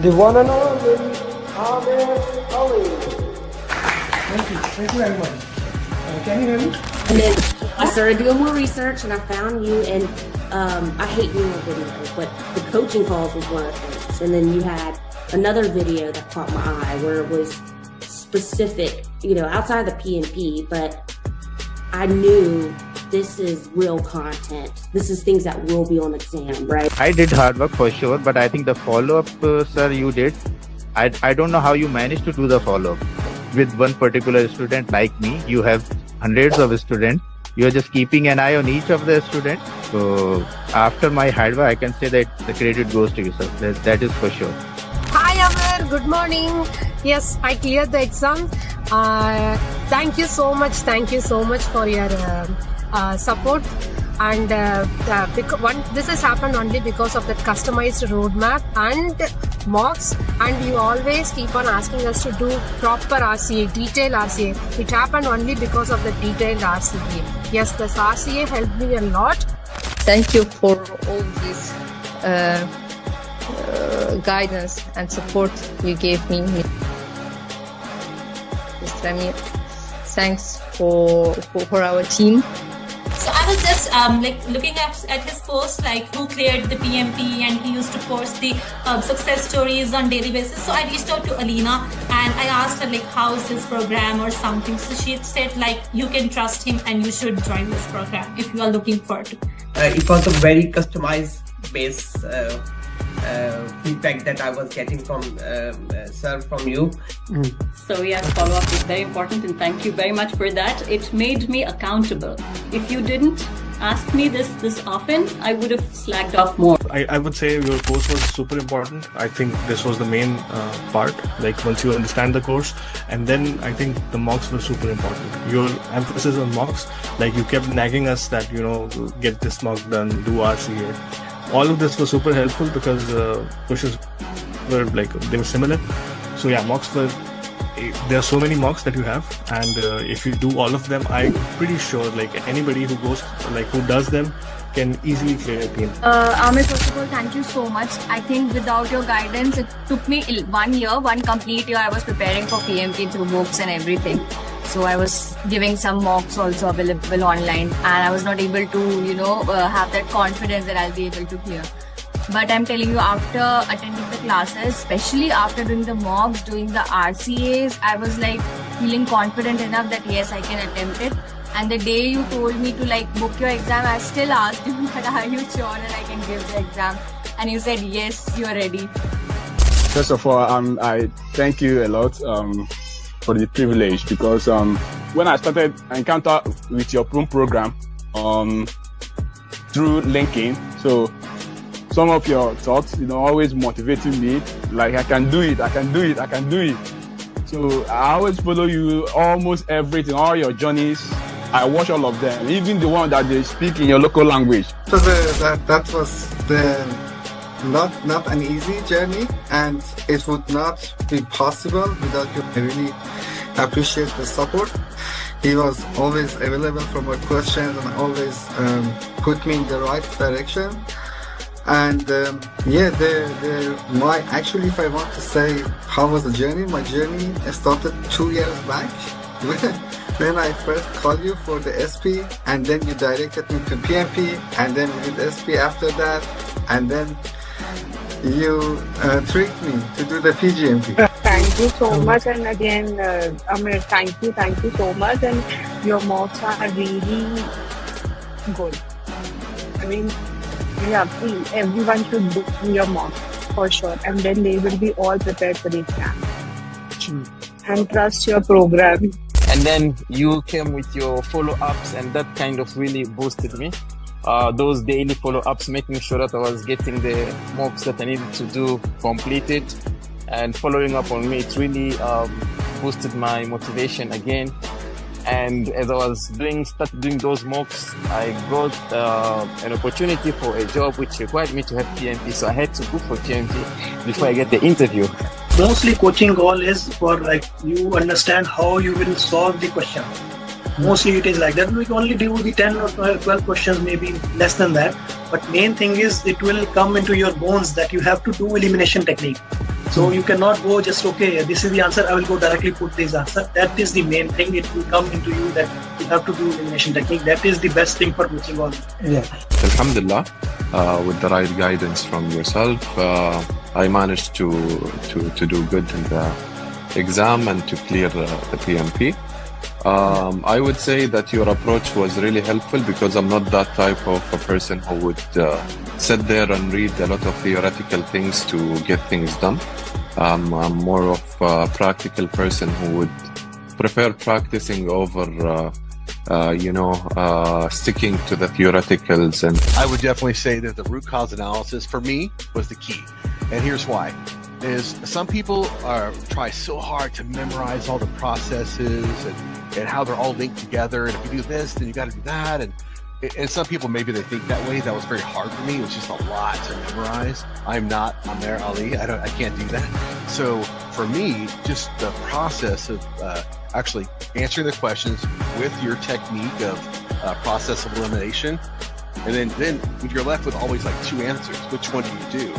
the one and only Ahmed Ali. Thank you very much. Can you hear me? And then I started doing more research and I found you, and I hate doing a video, but the coaching calls was one of the things. And then you had another video that caught my eye where it was specific, outside the PMP, but I knew this is real content. This is things that will be on exam, right? I did hard work for sure, but I think the follow-up, sir, you did. I don't know how you managed to do the follow-up with one particular student like me. You have hundreds of students. You're just keeping an eye on each of the students. So after my hard work, I can say that the credit goes to you, sir. That is for sure. Hi Amar, good morning. Yes, I cleared the exam. Thank you so much for your support. And this has happened only because of that customized roadmap and mocks, and you always keep on asking us to do proper RCA, detailed RCA. It happened only because of the detailed RCA. Yes, this RCA helped me a lot. Thank you for all this guidance and support you gave me. Mr. Amir, thanks for our team. So I was just looking at his post, who cleared the PMP, and he used to post the success stories on daily basis. So I reached out to Alina and I asked her how is his program or something. So she said you can trust him and you should join this program if you are looking for it. It was a very customized base feedback that I was getting from sir, from you. So yes, follow-up is very important, and thank you very much for that. It made me accountable. If you didn't ask me this often, I would have slacked off more. I would say your course was super important. I think this was the main part, once you understand the course, and then I think the mocks were super important. Your emphasis on mocks, you kept nagging us that, get this mock done, do RCA. All of this was super helpful because questions were they were similar. So yeah, mocks were, there are so many mocks that you have, and if you do all of them, I'm pretty sure anybody who goes, who does them can easily clear a PMP. Amir, first of all, thank you so much. I think without your guidance, it took me 1 year, one complete year. I was preparing for PMP through books and everything. So I was giving some mocks also available online, and I was not able to, have that confidence that I'll be able to clear. But I'm telling you, after attending the classes, especially after doing the mocks, doing the RCAs, I was feeling confident enough that yes, I can attempt it. And the day you told me to book your exam, I still asked you that are you sure that I can give the exam? And you said yes, you are ready. First of all, I thank you a lot for the privilege, because when I started encounter with your program through LinkedIn, so some of your thoughts, always motivating me, I can do it. So I always follow you, almost everything, all your journeys. I watch all of them, even the one that they speak in your local language. So that was not an easy journey, and it would not be possible without you. I really appreciate the support. He was always available for my questions and always put me in the right direction. And actually, if I want to say how was the journey, my journey started 2 years back when I first called you for the SP, and then you directed me to PMP, and then we did SP after that, and then you tricked me to do the PGMP. Thank you so much, and again, Amir, thank you so much, and your mocks are really good. I mean, yeah, please, everyone should do your mock for sure, and then they will be all prepared for the exam. And trust your program. And then you came with your follow-ups, and that kind of really boosted me. Those daily follow-ups, making sure that I was getting the mocks that I needed to do completed, and following up on me, it really boosted my motivation again. And as I was started doing those mocks, I got an opportunity for a job which required me to have PMP. So I had to book for PMP before I get the interview. Mostly coaching goal is for you understand how you will solve the question. Mostly it is like that. We can only do the 10 or 12 questions, maybe less than that. But main thing is it will come into your bones that you have to do elimination technique. So you cannot go just, okay, this is the answer, I will go directly put this answer. That is the main thing. It will come into you that you have to do elimination technique. That is the best thing for coaching all. Yeah. Alhamdulillah, with the right guidance from yourself, I managed to do good in the exam and to clear the PMP. I would say that your approach was really helpful because I'm not that type of a person who would sit there and read a lot of theoretical things to get things done. I'm more of a practical person who would prefer practicing over sticking to the theoreticals. And I would definitely say that the root cause analysis for me was the key. And here's why. Is some people try so hard to memorize all the processes and how they're all linked together. And if you do this, then you got to do that. And some people, maybe they think that way. That was very hard for me. It was just a lot to memorize. I'm not Amer Ali. I can't do that. So for me, just the process of actually answering the questions with your technique of process of elimination. And then you're left with always like two answers. Which one do you do?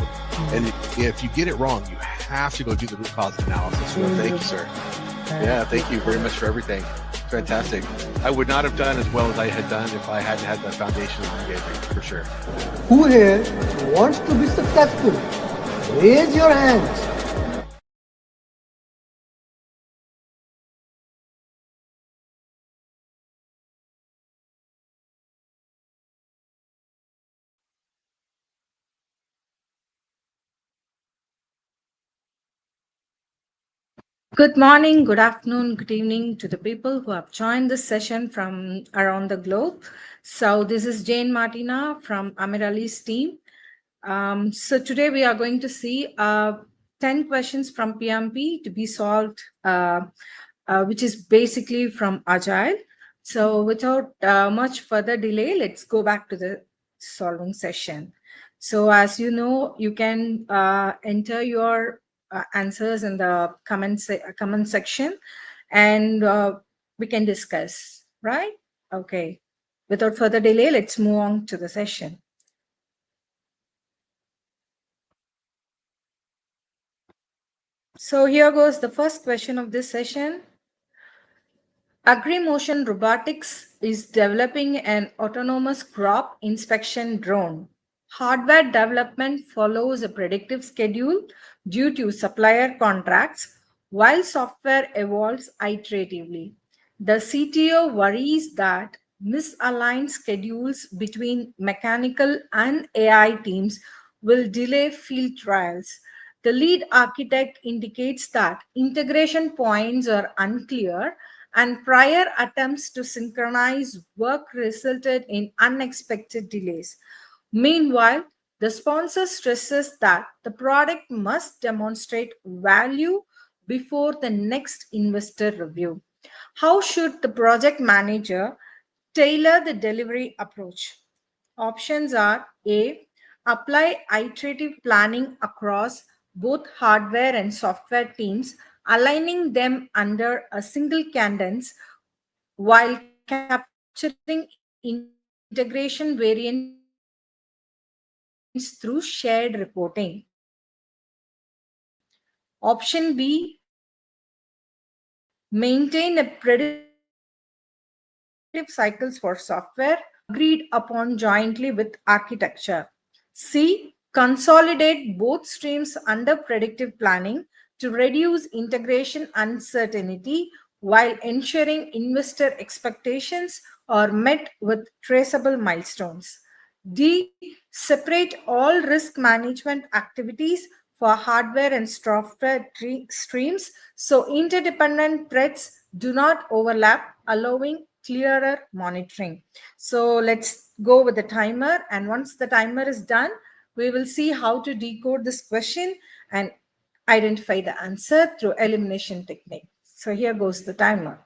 And if you get it wrong, you have to go do the root cause analysis. Well, thank you, sir. Yeah, thank you very much for everything. Fantastic. I would not have done as well as I had done if I hadn't had the foundation you gave me, for sure. Who here wants to be successful? Raise your hands. Good morning, good afternoon, good evening to the people who have joined this session from around the globe. So this is Jane Martina from Amir Ali's team. So today we are going to see 10 questions from PMP to be solved, which is basically from Agile. So without much further delay, let's go back to the solving session. So as you know, you can enter your answers in the comment section, and we can discuss, right? Okay. Without further delay, let's move on to the session. So here goes the first question of this session. AgriMotion Robotics is developing an autonomous crop inspection drone. Hardware development follows a predictive schedule due to supplier contracts, while software evolves iteratively. The CTO worries that misaligned schedules between mechanical and AI teams will delay field trials. The lead architect indicates that integration points are unclear and prior attempts to synchronize work resulted in unexpected delays. Meanwhile, the sponsor stresses that the product must demonstrate value before the next investor review. How should the project manager tailor the delivery approach? Options are A. Apply iterative planning across both hardware and software teams, aligning them under a single cadence while capturing integration variance through shared reporting. Option B. Maintain a predictive cycles for software agreed upon jointly with architecture. C. Consolidate both streams under predictive planning to reduce integration uncertainty while ensuring investor expectations are met with traceable milestones. D. Separate all risk management activities for hardware and software streams so interdependent threats do not overlap, allowing clearer monitoring. So let's go with the timer, and once the timer is done, we will see how to decode this question and identify the answer through elimination technique. So here goes the timer.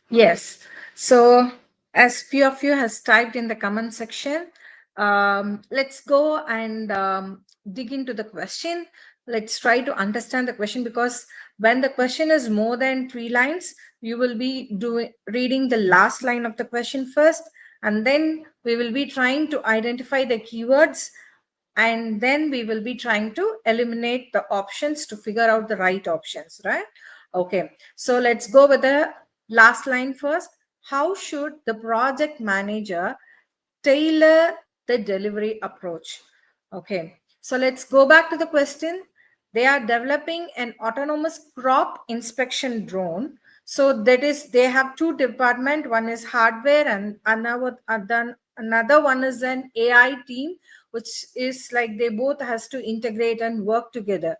Yes. So, as few of you has typed in the comment section, let's go and dig into the question. Let's try to understand the question, because when the question is more than 3 lines, you will be reading the last line of the question first, and then we will be trying to identify the keywords, and then we will be trying to eliminate the options to figure out the right options, right? Okay, so let's go with the last line first. How should the project manager tailor the delivery approach? Okay, so let's go back to the question. They are developing an autonomous crop inspection drone. So that is, they have two departments. One is hardware, and another one is an AI team, which is like they both has to integrate and work together.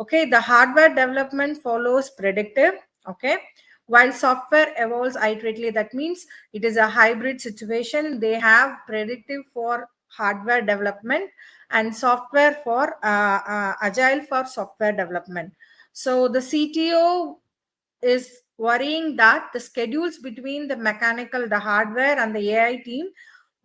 Okay, the hardware development follows predictive. Okay, while software evolves iteratively, that means it is a hybrid situation. They have predictive for hardware development and software for agile for software development. So the CTO is worrying that the schedules between the mechanical, the hardware, and the AI team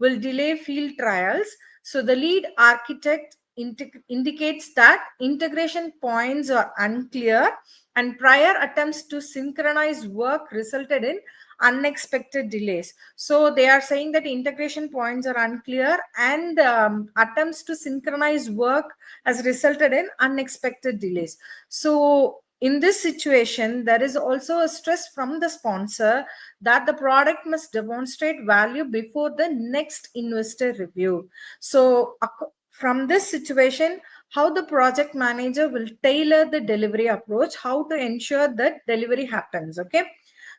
will delay field trials. So the lead architect indicates that integration points are unclear, and prior attempts to synchronize work resulted in unexpected delays. So they are saying that integration points are unclear, and attempts to synchronize work has resulted in unexpected delays. So in this situation, there is also a stress from the sponsor that the product must demonstrate value before the next investor review. So from this situation, how the project manager will tailor the delivery approach, how to ensure that delivery happens. Okay,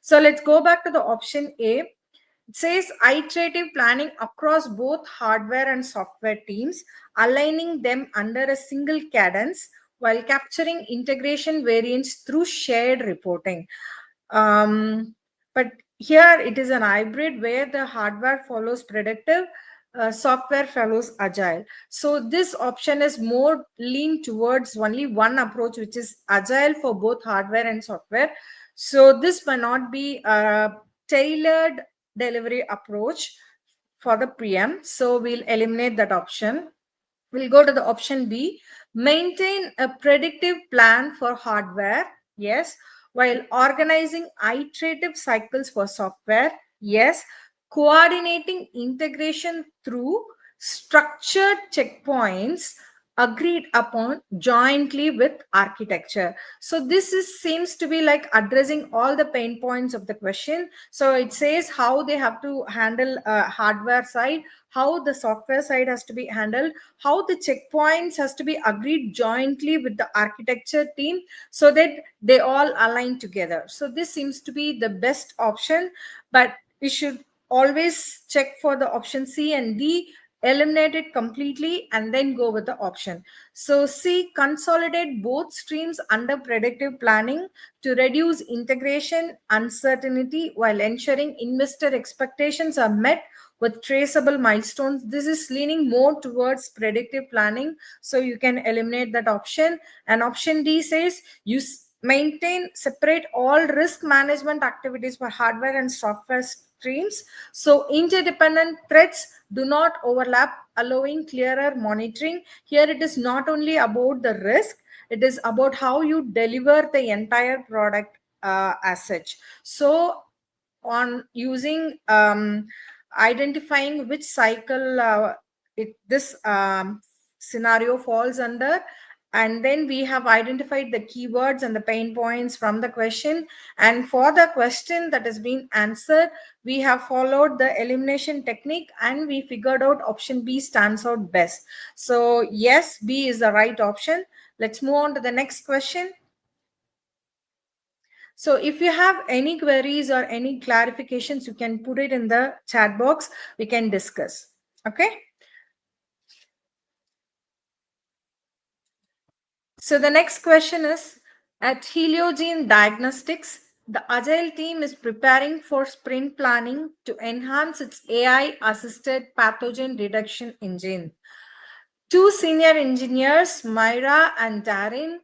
so let's go back to the option A. It says iterative planning across both hardware and software teams, aligning them under a single cadence while capturing integration variance through shared reporting. But here it is an hybrid where the hardware follows predictive, software follows agile. So this option is more lean towards only one approach, which is agile for both hardware and software. So this may not be a tailored delivery approach for the PM. So we'll eliminate that option. We'll go to the option B. Maintain a predictive plan for hardware. Yes. While organizing iterative cycles for software. Yes. Coordinating integration through structured checkpoints agreed upon jointly with architecture. So this seems to be like addressing all the pain points of the question. So it says how they have to handle hardware side, how the software side has to be handled, how the checkpoints has to be agreed jointly with the architecture team, so that they all align together. So this seems to be the best option, but we should always check for the option C and D, eliminate it completely, and then go with the option. So C, consolidate both streams under predictive planning to reduce integration uncertainty while ensuring investor expectations are met with traceable milestones. This is leaning more towards predictive planning, so you can eliminate that option. And option D says you maintain separate all risk management activities for hardware and software streams, so interdependent threats do not overlap, allowing clearer monitoring. Here it is not only about the risk, it is about how you deliver the entire product as such. So on using identifying which cycle this scenario falls under, and then we have identified the keywords and the pain points from the question, and for the question that has been answered, we have followed the elimination technique and we figured out option B stands out best. So yes, B is the right option. Let's move on to the next question. So if you have any queries or any clarifications, you can put it in the chat box. We can discuss. Okay. So the next question is, at Heliogene Diagnostics, the Agile team is preparing for sprint planning to enhance its AI-assisted pathogen reduction engine. Two senior engineers, Myra and Darren,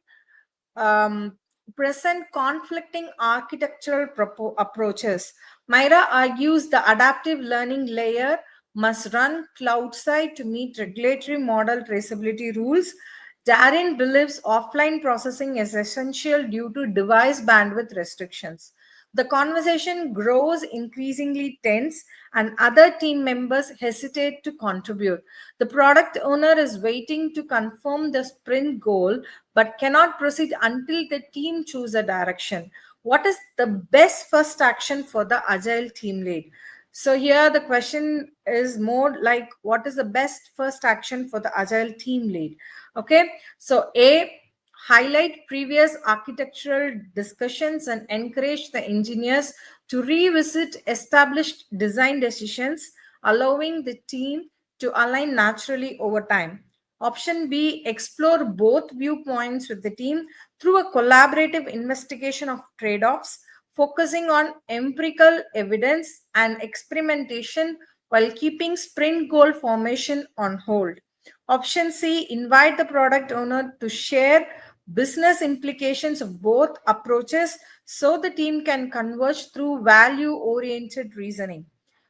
present conflicting architectural approaches. Myra argues the adaptive learning layer must run cloud side to meet regulatory model traceability rules. Darren believes offline processing is essential due to device bandwidth restrictions. The conversation grows increasingly tense, and other team members hesitate to contribute. The product owner is waiting to confirm the sprint goal but cannot proceed until the team choose a direction. What is the best first action for the agile team lead? So here the question is more like, what is the best first action for the agile team lead? Okay, so A, highlight previous architectural discussions and encourage the engineers to revisit established design decisions, allowing the team to align naturally over time. Option B, explore both viewpoints with the team through a collaborative investigation of trade-offs, focusing on empirical evidence and experimentation while keeping sprint goal formation on hold. Option C, invite the product owner to share business implications of both approaches so the team can converge through value-oriented reasoning.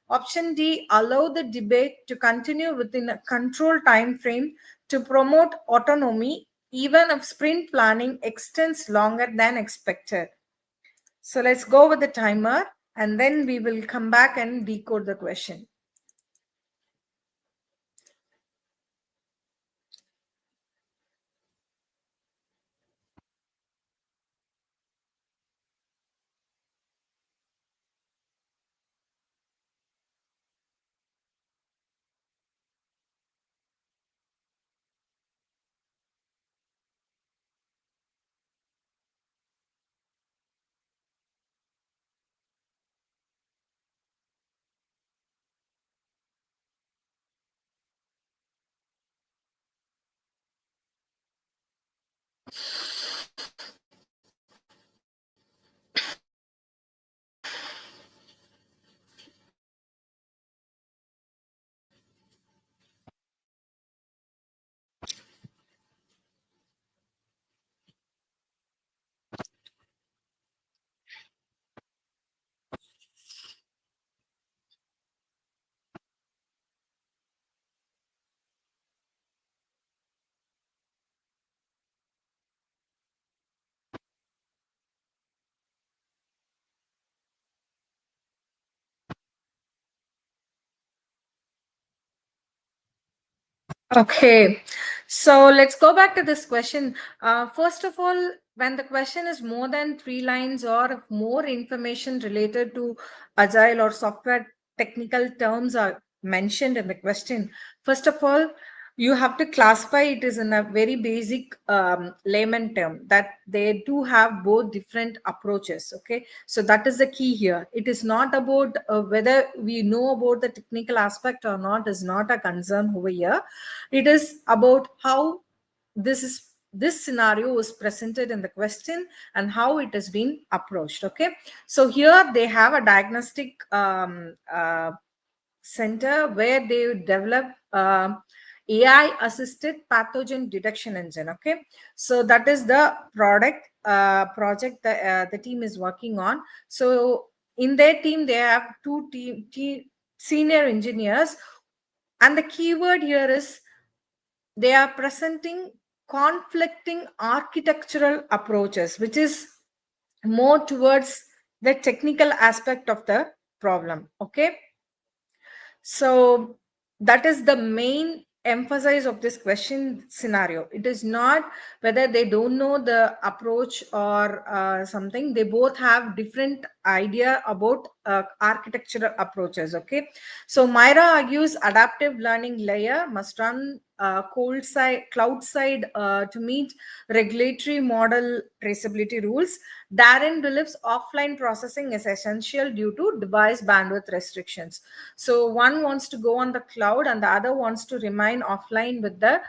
Option D, allow the debate to continue within a controlled time frame to promote autonomy even if sprint planning extends longer than expected. So let's go with the timer and then we will come back and decode the question. Okay, so let's go back to this question. First of all, when the question is more than 3 lines or if more information related to agile or software technical terms are mentioned in the question, first of all, you have to classify it as in a very basic layman term that they do have both different approaches. Okay, so that is the key here. It is not about whether we know about the technical aspect or not is not a concern over here. It is about how this scenario was presented in the question and how it has been approached. Okay, so here they have a diagnostic center where they develop AI assisted pathogen detection engine. Okay, so that is the project that the team is working on. So in their team they have two senior engineers, and the keyword here is they are presenting conflicting architectural approaches, which is more towards the technical aspect of the problem. Okay, so that is the main emphasis of this question scenario. It is not whether they don't know the approach or something. They both have different idea about architectural approaches. Okay, so Myra argues adaptive learning layer must run cloud side to meet regulatory model traceability rules. Darren believes offline processing is essential due to device bandwidth restrictions. So one wants to go on the cloud and the other wants to remain offline with the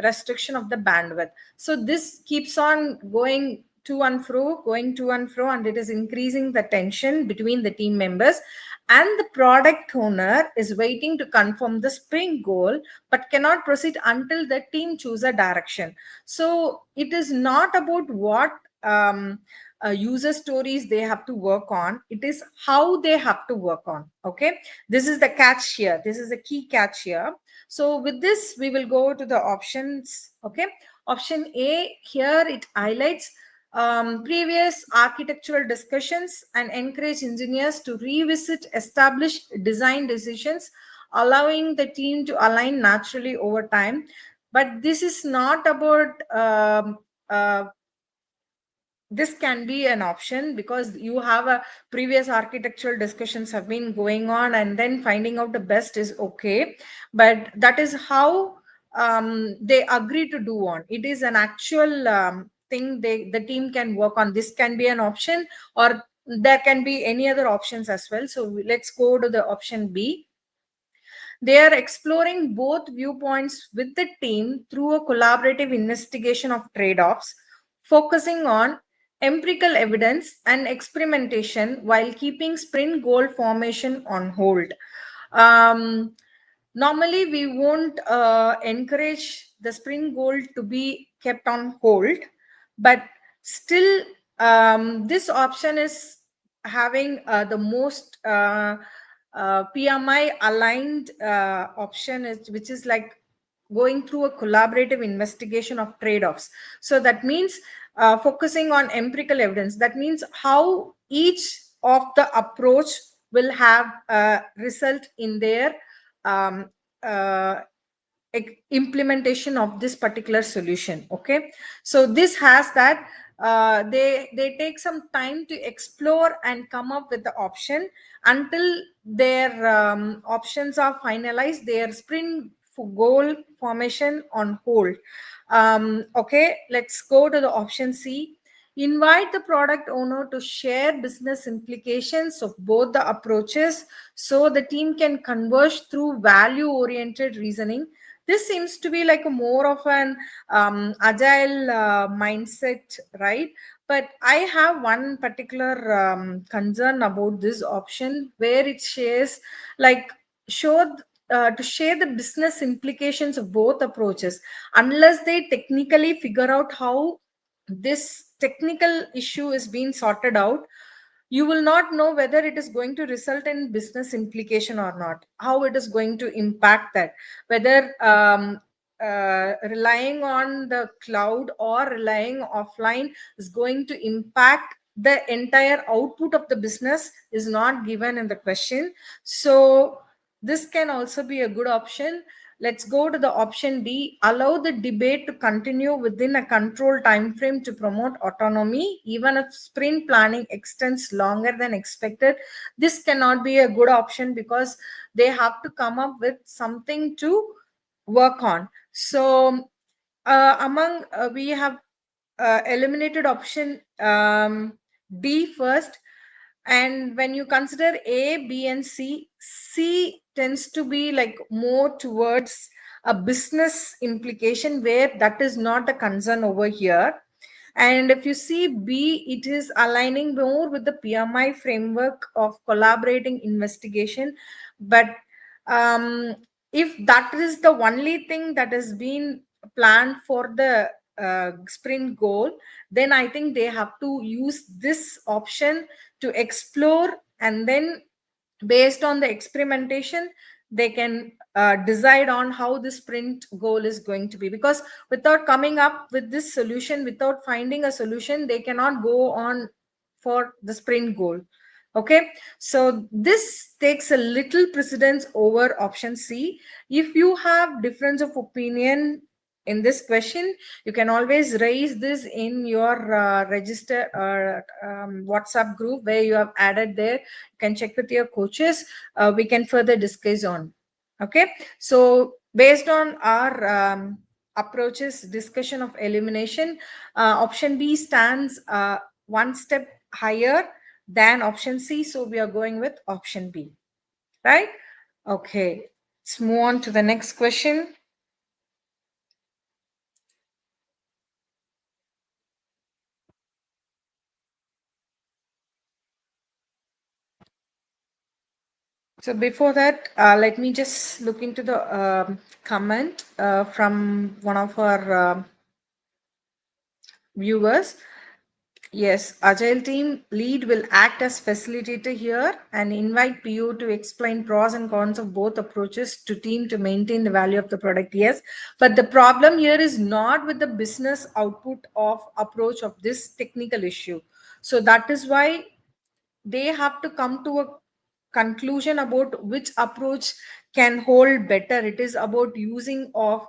restriction of the bandwidth. So this keeps on going to and fro, and it is increasing the tension between the team members. And the product owner is waiting to confirm the sprint goal, but cannot proceed until the team choose a direction. So it is not about what user stories they have to work on. It is how they have to work on. Okay, this is the catch here. This is a key catch here. So with this, we will go to the options. Okay, option A here, it highlights previous architectural discussions and encourage engineers to revisit established design decisions, allowing the team to align naturally over time. But this is not about this can be an option because you have a previous architectural discussions have been going on, and then finding out the best is okay, but that is how they agree to do on. It is an actual thing the team can work on. This can be an option, or there can be any other options as well. So let's go to the option B. They are exploring both viewpoints with the team through a collaborative investigation of trade-offs, focusing on empirical evidence and experimentation while keeping sprint goal formation on hold. Normally, we won't encourage the sprint goal to be kept on hold, but still, this option is having the most PMI aligned option, which is like going through a collaborative investigation of trade-offs. So that means focusing on empirical evidence. That means how each of the approach will have a result in their uh, implementation of this particular solution. Okay, so this has that they take some time to explore and come up with the option until their options are finalized, their sprint goal formation on hold. Okay, let's go to the option C. Invite the product owner to share business implications of both the approaches so the team can converge through value oriented reasoning. This seems to be like a more of an agile mindset, right? But I have one particular concern about this option where it shares like to share the business implications of both approaches. Unless they technically figure out how this technical issue is being sorted out, you will not know whether it is going to result in business implication or not, how it is going to impact that, whether relying on the cloud or relying offline is going to impact the entire output of the business is not given in the question. So this can also be a good option. Let's go to the option D. Allow the debate to continue within a controlled time frame to promote autonomy, even if sprint planning extends longer than expected. This cannot be a good option because they have to come up with something to work on. So among we have eliminated option D first. And when you consider A, B, and C, C tends to be like more towards a business implication where that is not a concern over here. And if you see B, it is aligning more with the PMI framework of collaborating investigation. But if that is the only thing that has been planned for the sprint goal, then I think they have to use this option to explore, and then based on the experimentation they can decide on how the sprint goal is going to be. Because without coming up with this solution, without finding a solution, they cannot go on for the sprint goal. Okay, so this takes a little precedence over option C. If you have difference of opinion in this question, you can always raise this in your register WhatsApp group where you have added there. You can check with your coaches. We can further discuss on. Okay, so based on our approaches discussion of elimination, option B stands one step higher than option C, so we are going with option B, right? Okay, let's move on to the next question. So before that, let me just look into the comment from one of our viewers. Yes, Agile team lead will act as facilitator here and invite PO to explain pros and cons of both approaches to team to maintain the value of the product. Yes, but the problem here is not with the business output of approach of this technical issue. So that is why they have to come to a conclusion about which approach can hold better. It is about using of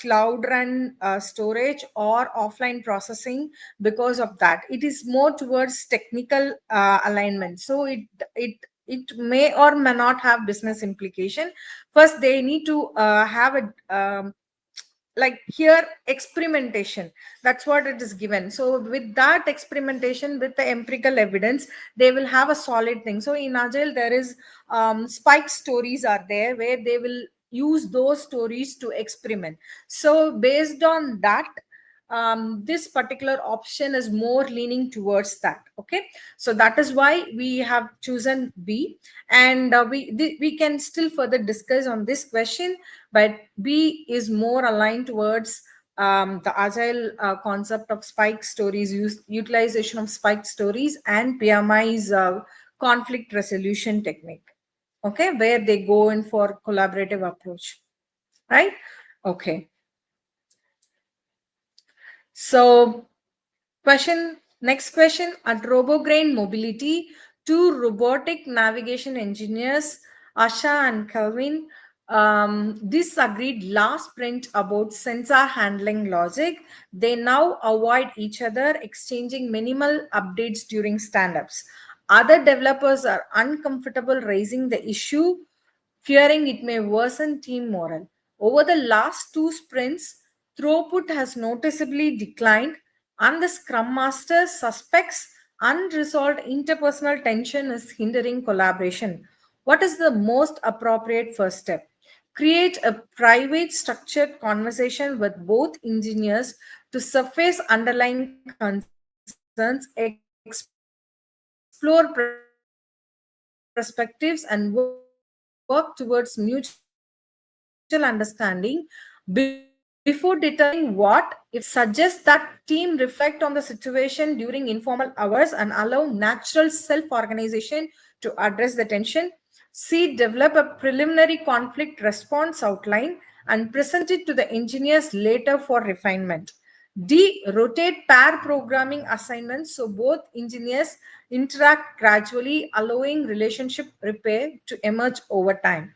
cloud run storage or offline processing. Because of that, it is more towards technical alignment, so it may or may not have business implication. First they need to have a like here experimentation, that's what it is given. So with that experimentation, with the empirical evidence, they will have a solid thing. So in Agile there is spike stories are there where they will use those stories to experiment. So based on that, this particular option is more leaning towards that. Okay, so that is why we have chosen B, and we can still further discuss on this question, but B is more aligned towards the agile concept of spike stories, utilization of spike stories, and PMI's conflict resolution technique. Okay, where they go in for collaborative approach, right? Okay. So next question, at RoboGrain Mobility, two robotic navigation engineers, Asha and Kelvin, disagreed last sprint about sensor handling logic. They now avoid each other, exchanging minimal updates during stand-ups. Other developers are uncomfortable raising the issue, fearing it may worsen team morale. Over the last two sprints, throughput has noticeably declined, and the Scrum Master suspects unresolved interpersonal tension is hindering collaboration. What is the most appropriate first step? Create a private, structured conversation with both engineers to surface underlying concerns, explore perspectives, and work towards mutual understanding before determining what, if suggest that team reflect on the situation during informal hours and allow natural self-organization to address the tension. C, develop a preliminary conflict response outline and present it to the engineers later for refinement. D, rotate pair programming assignments so both engineers interact gradually, allowing relationship repair to emerge over time.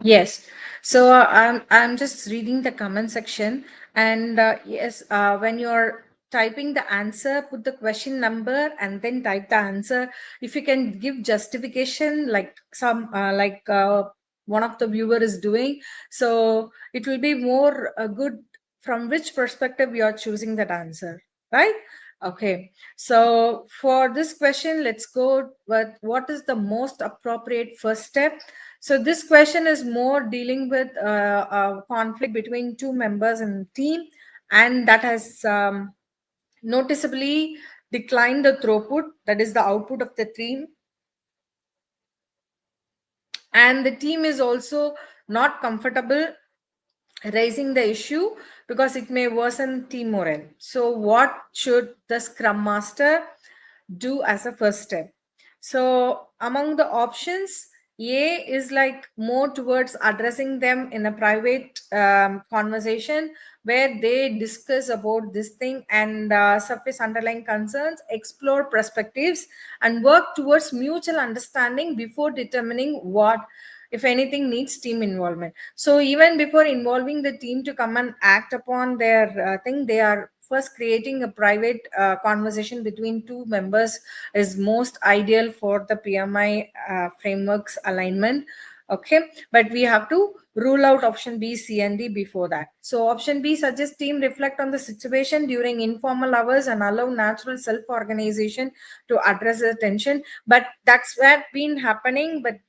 Yes. So I'm just reading the comment section, and yes, when you're typing the answer, put the question number and then type the answer. If you can give justification, like one of the viewer is doing, so it will be more good from which perspective you are choosing that answer, right? Okay. So for this question, let's go with what is the most appropriate first step. So this question is more dealing with a conflict between two members in the team, and that has noticeably declined the throughput, that is the output of the team. And the team is also not comfortable raising the issue because it may worsen team morale. So what should the Scrum Master do as a first step? So among the options, A is like more towards addressing them in a private conversation where they discuss about this thing and surface underlying concerns, explore perspectives, and work towards mutual understanding before determining what, if anything, needs team involvement. So even before involving the team to come and act upon their thing, they are first creating a private conversation between two members is most ideal for the PMI frameworks alignment. Okay, but we have to rule out option B, C, and D before that. So option B suggests team reflect on the situation during informal hours and allow natural self-organization to address the tension. But that's what been happening, but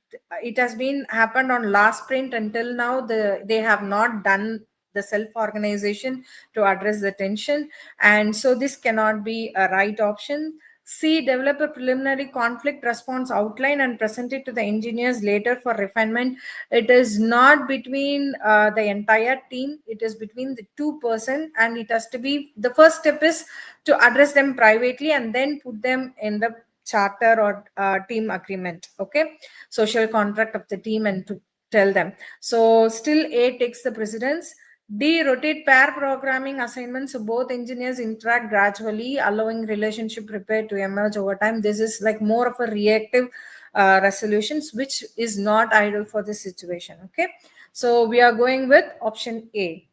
it has been happened on last sprint until now. They have not done the self-organization to address the tension, and so this cannot be a right option. C, develop a preliminary conflict response outline and present it to the engineers later for refinement. It is not between the entire team, it is between the two-person, and it has to be, the first step is to address them privately and then put them in the charter or team agreement, okay, social contract of the team, and to tell them. So still A takes the precedence. D, rotate pair programming assignments so both engineers interact gradually, allowing relationship repair to emerge over time. This is like more of a reactive resolutions, which is not ideal for this situation. Okay, so we are going with option A.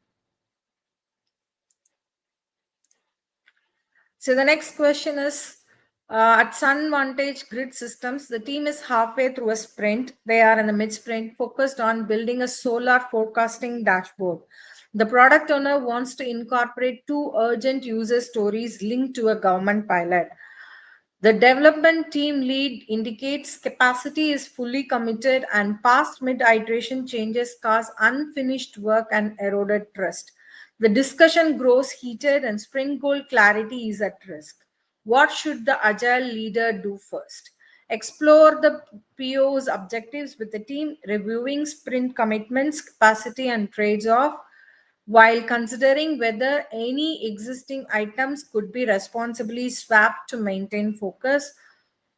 So the next question is, at Sun Vantage Grid Systems, the team is halfway through a sprint. They are in the mid sprint, focused on building a solar forecasting dashboard. The product owner wants to incorporate two urgent user stories linked to a government pilot. The development team lead indicates capacity is fully committed and past mid-iteration changes cause unfinished work and eroded trust. The discussion grows heated and sprint goal clarity is at risk. What should the agile leader do first? Explore the PO's objectives with the team, reviewing sprint commitments, capacity, and trades-off, while considering whether any existing items could be responsibly swapped to maintain focus.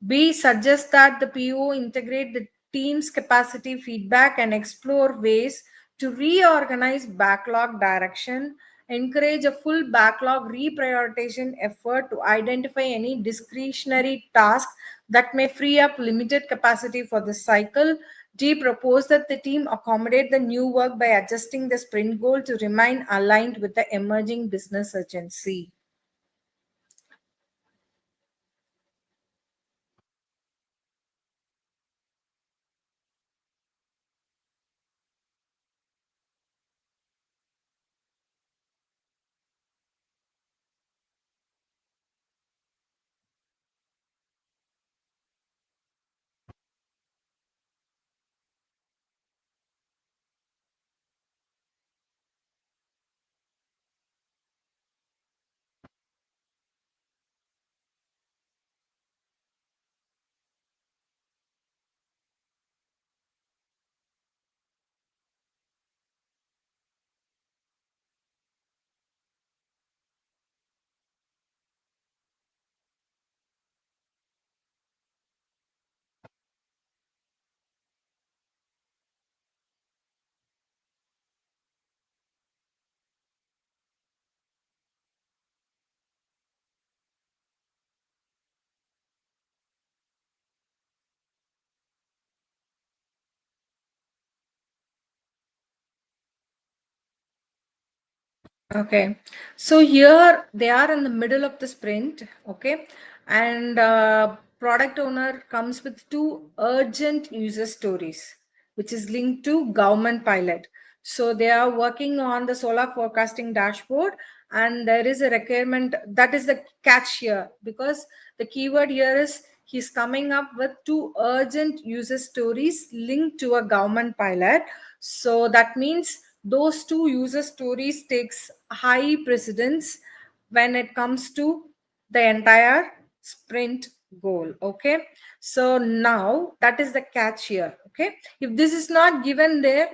B, suggests that the PO integrate the team's capacity feedback and explore ways to reorganize backlog direction, encourage a full backlog reprioritization effort to identify any discretionary task that may free up limited capacity for the cycle. D, proposed that the team accommodate the new work by adjusting the sprint goal to remain aligned with the emerging business urgency. Okay, so here they are in the middle of the sprint, okay, and product owner comes with two urgent user stories, which is linked to government pilot. So they are working on the solar forecasting dashboard, and there is a requirement, that is the catch here, because the keyword here is he's coming up with two urgent user stories linked to a government pilot. So that means those two user stories takes high precedence when it comes to the entire sprint goal. Okay, so now that is the catch here. Okay, if this is not given there,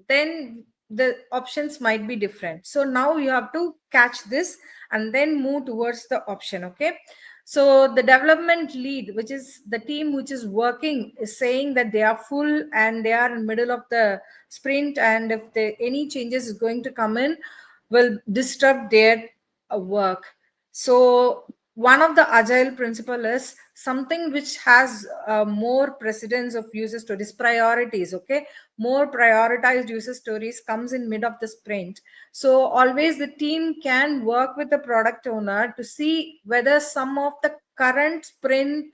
then the options might be different. So now you have to catch this and then move towards the option. Okay, So the development lead, which is the team which is working, is saying that they are full and they are in middle of the sprint, and if any changes is going to come in, will disrupt their work. So one of the agile principle is something which has more precedence of user stories, priorities. Okay, more prioritized user stories comes in mid of the sprint. So always the team can work with the product owner to see whether some of the current sprint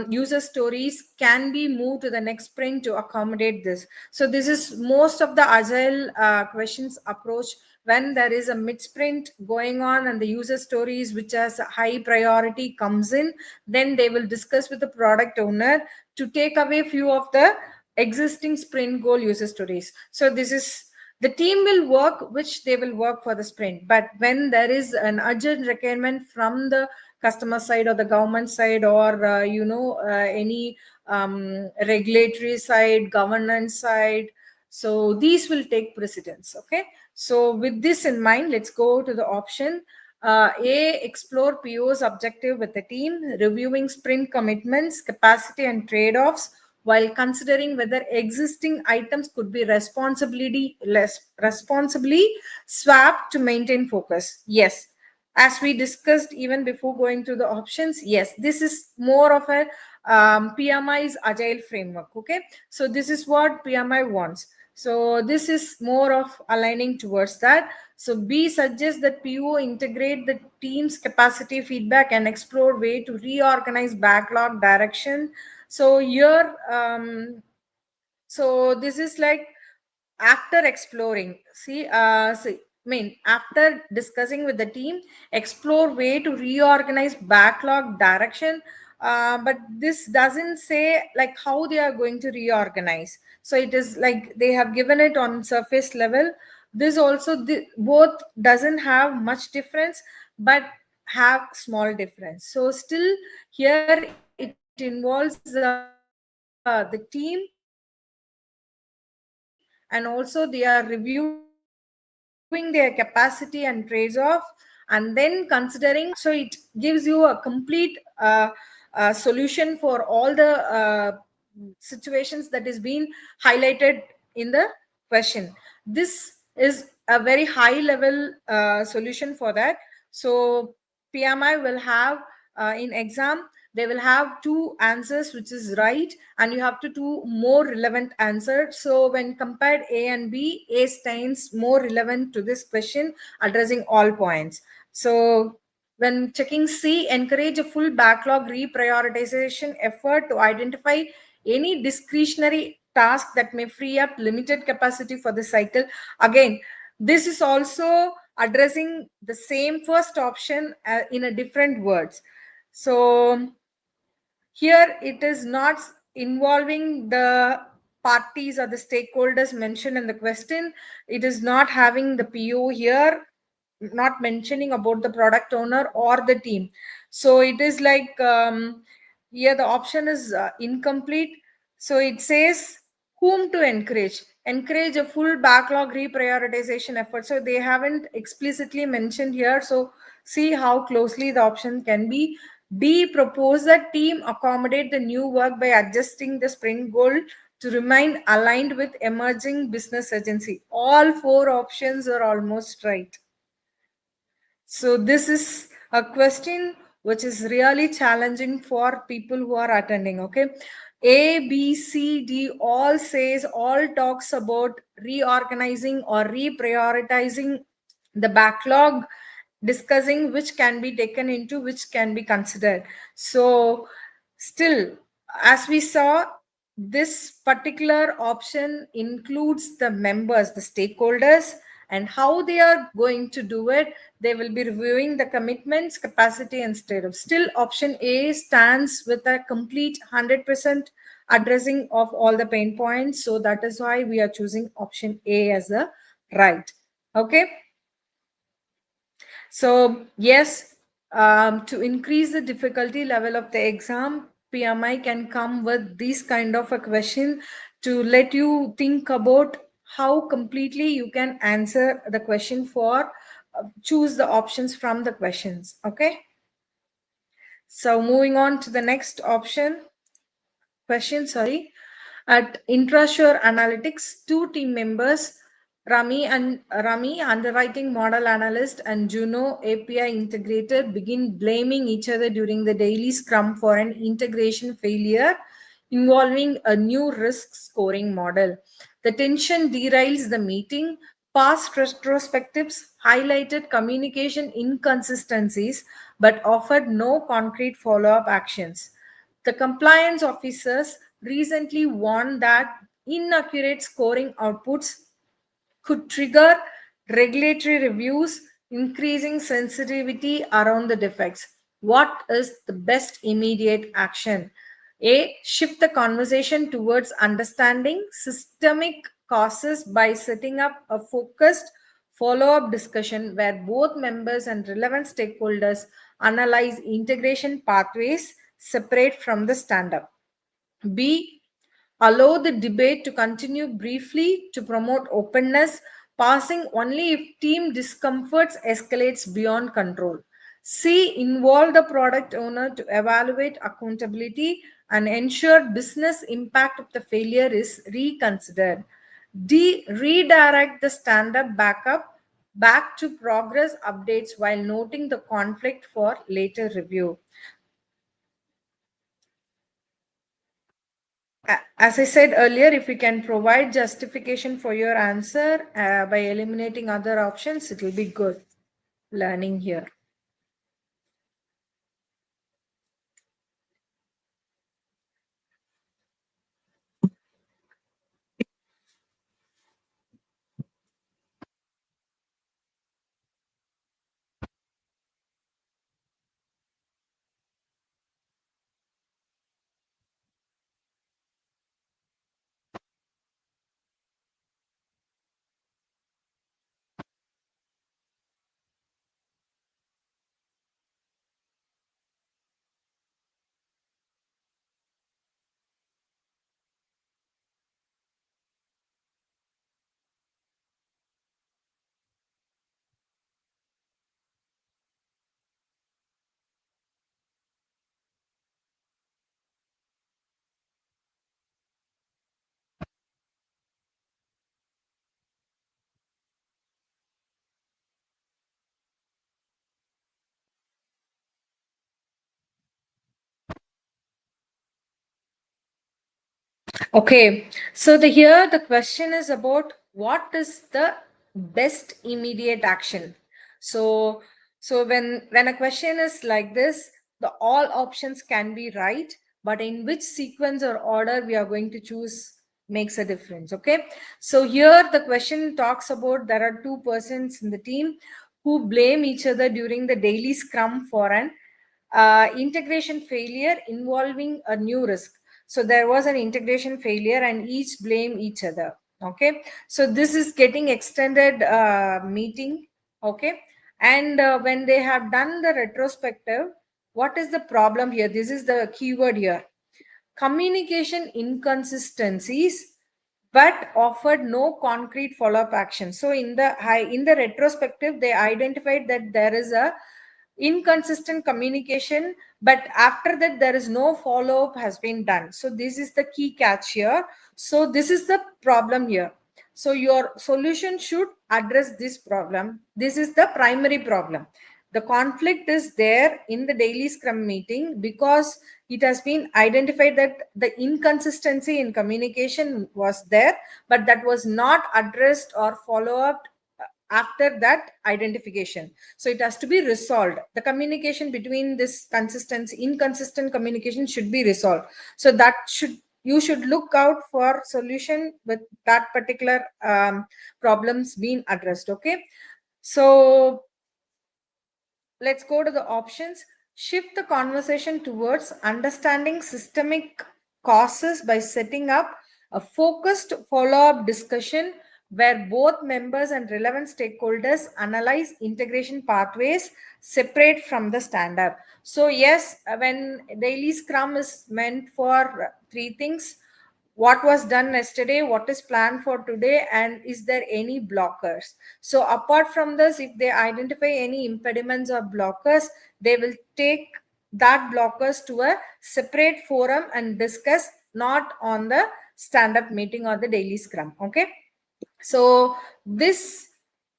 user stories can be moved to the next sprint to accommodate this. So this is most of the agile questions approach. When there is a mid sprint going on and the user stories which has a high priority comes in, then they will discuss with the product owner to take away few of the existing sprint goal user stories. So this is the team will work which they will work for the sprint, but when there is an urgent requirement from the customer side or the government side, or any regulatory side, governance side, so these will take precedence. Okay, so with this in mind, let's go to the option A, explore PO's objective with the team, reviewing sprint commitments, capacity and trade-offs, while considering whether existing items could be responsibly swapped to maintain focus. Yes, as we discussed even before going to the options, yes, this is more of a PMI's agile framework. Okay, so this is what PMI wants. So this is more of aligning towards that. So B suggests that PO integrate the team's capacity feedback and explore way to reorganize backlog direction. So here, so this is like after exploring, after discussing with the team, explore way to reorganize backlog direction. But this doesn't say like how they are going to reorganize. So it is like they have given it on surface level. This also, both doesn't have much difference, but have small difference. So still here it involves the team, and also they are reviewing their capacity and trades off, and then considering so it gives you a complete solution for all the situations that is being highlighted in the question. This is a very high level solution for that. So PMI will have in exam, they will have two answers which is right, and you have to do more relevant answer. So when compared A and B, A stands more relevant to this question, addressing all points. So when checking C, encourage a full backlog reprioritization effort to identify any discretionary task that may free up limited capacity for the cycle. Again, this is also addressing the same first option in a different words. So here it is not involving the parties or the stakeholders mentioned in the question. It is not having the PO here, not mentioning about the product owner or the team. So it is like here the option is incomplete. So it says whom to encourage a full backlog reprioritization effort. So they haven't explicitly mentioned here. So see how closely the option can be. D, propose that team accommodate the new work by adjusting the sprint goal to remain aligned with emerging business urgency. All four options are almost right. So this is a question which is really challenging for people who are attending. Okay, A, B, C, D all talks about reorganizing or reprioritizing the backlog, discussing which can be taken into, which can be considered. So still, as we saw, this particular option includes the members, the stakeholders, and how they are going to do it. They will be reviewing the commitments, capacity, and state. Still, option A stands with a complete 100% addressing of all the pain points. So that is why we are choosing option A as the right. Okay. So yes, to increase the difficulty level of the exam, PMI can come with this kind of a question to let you think about how completely you can answer the question for choose the options from the questions. Okay. So moving on to the next question, sorry. At Intrasure Analytics, two team members, Rami, underwriting model analyst, and Juno API integrator, begin blaming each other during the daily scrum for an integration failure involving a new risk scoring model. The tension derails the meeting. Past retrospectives highlighted communication inconsistencies but offered no concrete follow up actions. The compliance officers recently warned that inaccurate scoring outputs could trigger regulatory reviews, increasing sensitivity around the defects. What is the best immediate action? A. Shift the conversation towards understanding systemic causes by setting up a focused follow up discussion where both members and relevant stakeholders analyze integration pathways separate from the stand up. B. Allow the debate to continue briefly to promote openness, passing only if team discomforts escalates beyond control. C. Involve the product owner to evaluate accountability and ensure business impact of the failure is reconsidered. D. Redirect the stand-up back to progress updates while noting the conflict for later review. As I said earlier, if you can provide justification for your answer by eliminating other options, it will be good learning here. Okay, so here the question is about what is the best immediate action. So when a question is like this, the all options can be right, but in which sequence or order we are going to choose makes a difference. Okay, so here the question talks about there are two persons in the team who blame each other during the daily scrum for an integration failure involving a new risk. So there was an integration failure and each blame each other. Okay, so this is getting extended meeting. Okay, and when they have done the retrospective, what is the problem here? This is the keyword here: communication inconsistencies but offered no concrete follow-up action. So in the retrospective, they identified that there is a inconsistent communication, but after that there is no follow-up has been done. So this is the key catch here. So this is the problem here. So your solution should address this problem. This is the primary problem. The conflict is there in the daily scrum meeting because it has been identified that the inconsistency in communication was there, but that was not addressed or follow up after that identification. So it has to be resolved. The communication between this inconsistent communication should be resolved. So that you should look out for solution with that particular problems being addressed. Okay, so let's go to the options. Shift the conversation towards understanding systemic causes by setting up a focused follow-up discussion where both members and relevant stakeholders analyze integration pathways separate from the stand-up. So yes, when daily scrum is meant for three things: what was done yesterday, what is planned for today, and is there any blockers. So apart from this, if they identify any impediments or blockers, they will take that blockers to a separate forum and discuss, not on the stand-up meeting or the daily scrum. Okay, so this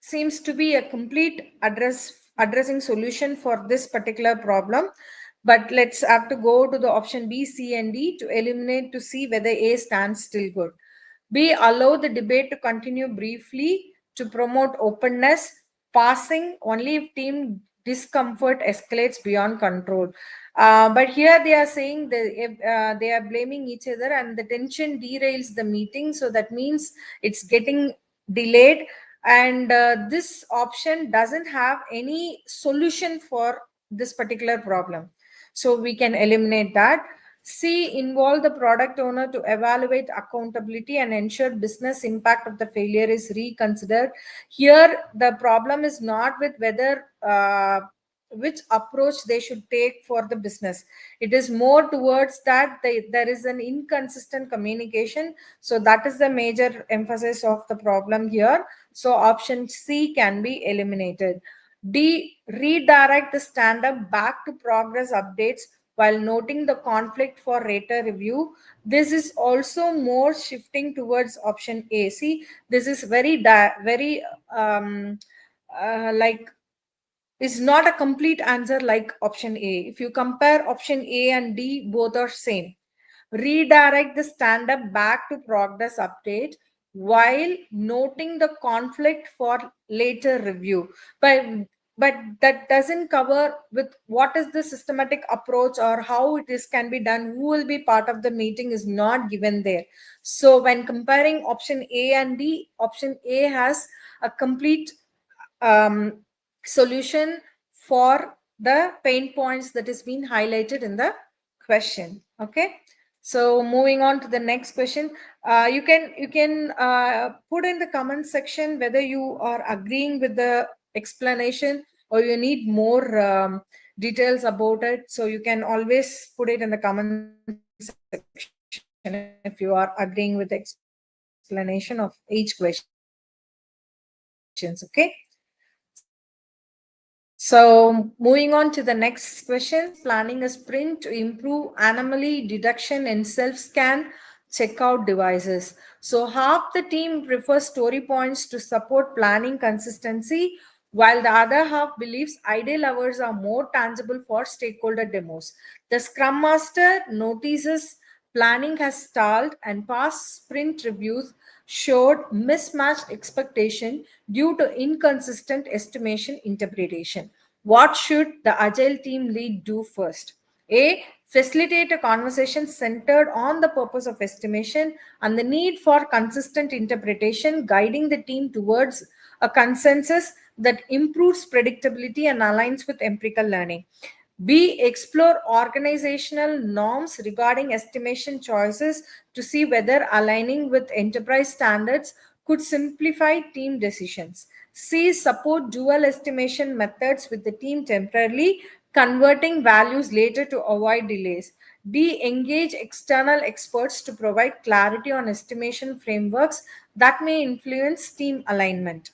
seems to be a complete addressing solution for this particular problem. But let's have to go to the option B, C, and D to eliminate to see whether A stands still good. B, allow the debate to continue briefly to promote openness, passing only if team discomfort escalates beyond control. But here they are saying that they are blaming each other and the tension derails the meeting. So that means it's getting delayed. And this option doesn't have any solution for this particular problem. So we can eliminate that. C, involve the product owner to evaluate accountability and ensure business impact of the failure is reconsidered. Here, the problem is not with whether which approach they should take for the business. It is more towards that there is an inconsistent communication. So that is the major emphasis of the problem here. So option C can be eliminated. D, redirect the stand-up back to progress updates while noting the conflict for later review. This is also more shifting towards option A. See, this is very like is not a complete answer like option A. If you compare option A and D, both are same. Redirect the stand-up back to progress update while noting the conflict for later review. But that doesn't cover with what is the systematic approach or how it is can be done, who will be part of the meeting is not given there. So when comparing option A and D, option A has a complete solution for the pain points that is being highlighted in the question. Okay, so moving on to the next question, you can put in the comment section whether you are agreeing with the explanation or you need more details about it. So you can always put it in the comment section if you are agreeing with the explanation of each questions. Okay, so moving on to the next question, planning a sprint to improve anomaly detection in self-scan checkout devices. So half the team prefers story points to support planning consistency, while the other half believes ideal hours are more tangible for stakeholder demos. The Scrum Master notices planning has stalled and past sprint reviews showed mismatched expectation due to inconsistent estimation interpretation. What should the agile team lead do first? A, facilitate a conversation centered on the purpose of estimation and the need for consistent interpretation, guiding the team towards a consensus that improves predictability and aligns with empirical learning. B, explore organizational norms regarding estimation choices to see whether aligning with enterprise standards could simplify team decisions. C, support dual estimation methods with the team temporarily, converting values later to avoid delays. D, engage external experts to provide clarity on estimation frameworks that may influence team alignment.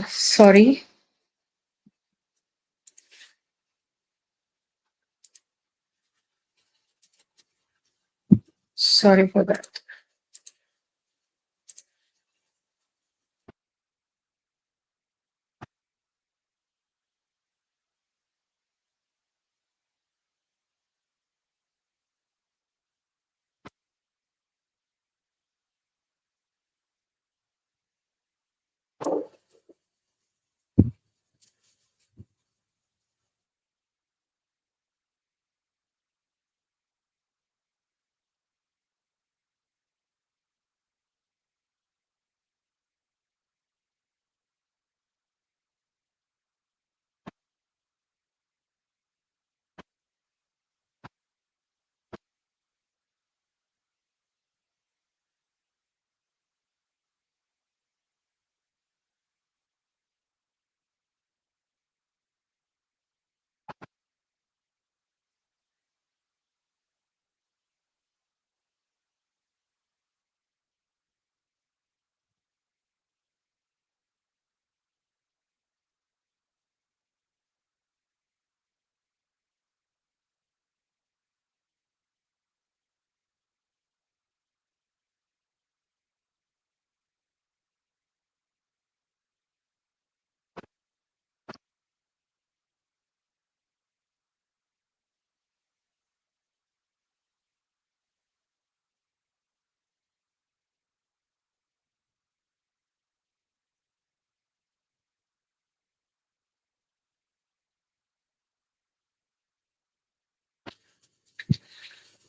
Sorry. Sorry for that.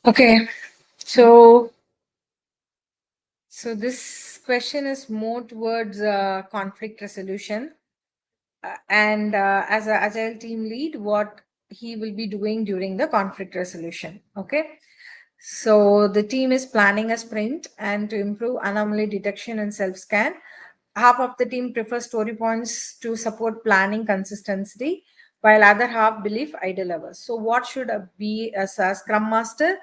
Okay, so this question is more towards conflict resolution, and as an agile team lead, what he will be doing during the conflict resolution. Okay, so the team is planning a sprint and to improve anomaly detection and self scan. Half of the team prefers story points to support planning consistency, while other half believe idle hours. So what should be as a scrum master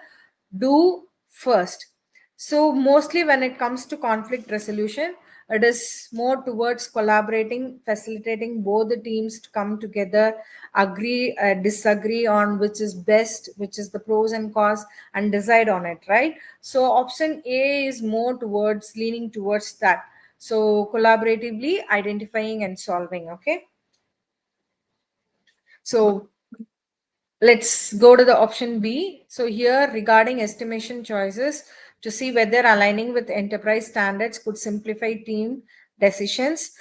do first? So mostly when it comes to conflict resolution, it is more towards collaborating, facilitating both the teams to come together, agree, disagree on which is best, which is the pros and cons, and decide on it, right? So option A is more towards leaning towards that. So collaboratively identifying and solving. Okay. So let's go to the option B. So here regarding estimation choices to see whether aligning with enterprise standards could simplify team decisions.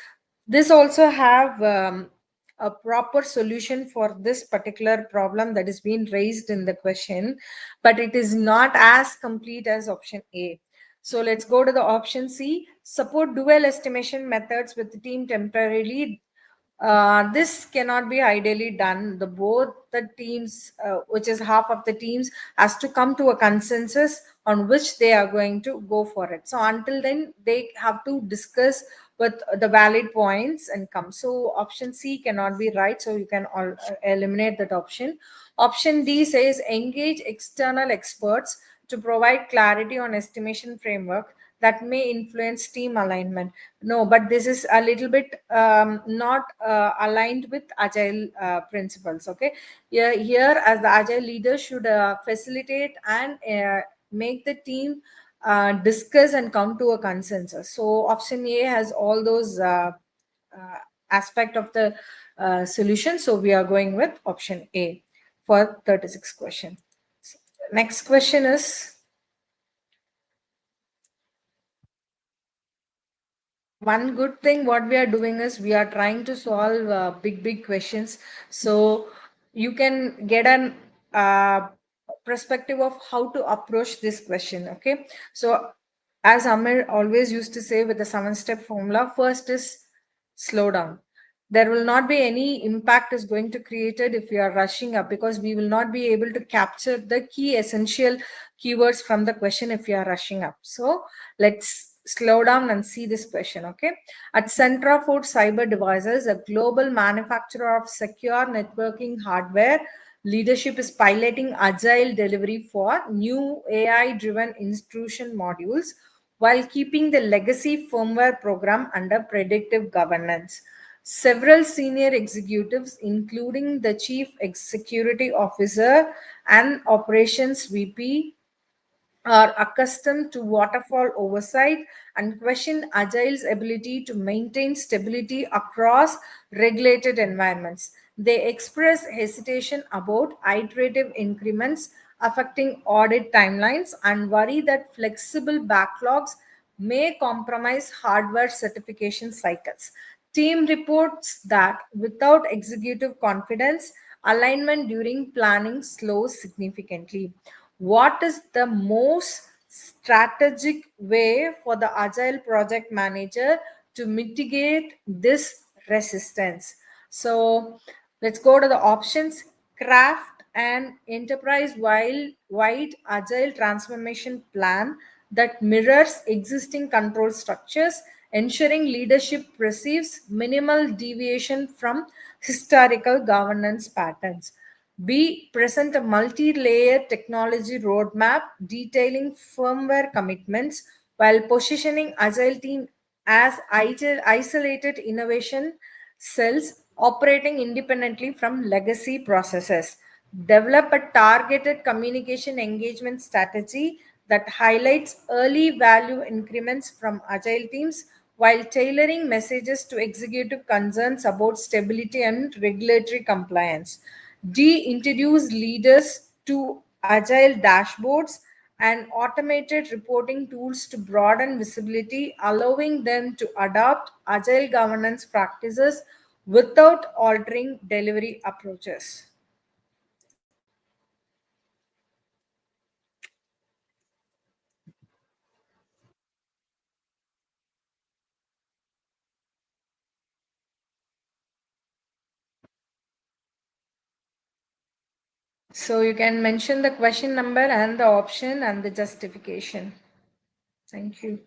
This also have a proper solution for this particular problem that is being raised in the question, but it is not as complete as option A. So let's go to the option C. Support dual estimation methods with the team temporarily. This cannot be ideally done. The both the teams, which is half of the teams, has to come to a consensus on which they are going to go for it. So until then, they have to discuss with the valid points and come. So option C cannot be right. So you can eliminate that option. Option D says engage external experts to provide clarity on estimation framework that may influence team alignment. No, but this is a little bit not aligned with agile principles. Okay, here as the agile leader should facilitate and make the team discuss and come to a consensus. So option A has all those aspect of the solution. So we are going with option A for 36 question. Next question is, one good thing what we are doing is we are trying to solve big questions, so you can get an perspective of how to approach this question. Okay, so as Amir always used to say with the 7-step formula, first is slow down. There will not be any impact is going to created if you are rushing up, because we will not be able to capture the key essential keywords from the question if you are rushing up. So let's slow down and see this question. Okay, at Centra Ford Cyber Devices, a global manufacturer of secure networking hardware, leadership is piloting agile delivery for new AI driven intrusion modules while keeping the legacy firmware program under predictive governance. Several senior executives, including the chief security officer and operations VP, are accustomed to waterfall oversight and question Agile's ability to maintain stability across regulated environments. They express hesitation about iterative increments affecting audit timelines and worry that flexible backlogs may compromise hardware certification cycles. Team reports that without executive confidence, alignment during planning slows significantly. What is the most strategic way for the agile project manager to mitigate this resistance? So let's go to the options. Craft an enterprise-wide agile transformation plan that mirrors existing control structures, ensuring leadership perceives minimal deviation from historical governance patterns. B. Present a multi-layered technology roadmap detailing firmware commitments while positioning Agile team as isolated innovation cells operating independently from legacy processes. Develop a targeted communication engagement strategy that highlights early value increments from Agile teams while tailoring messages to executive concerns about stability and regulatory compliance. D. Introduce leaders to agile dashboards and automated reporting tools to broaden visibility, allowing them to adopt agile governance practices without altering delivery approaches. So you can mention the question number and the option and the justification. Thank you.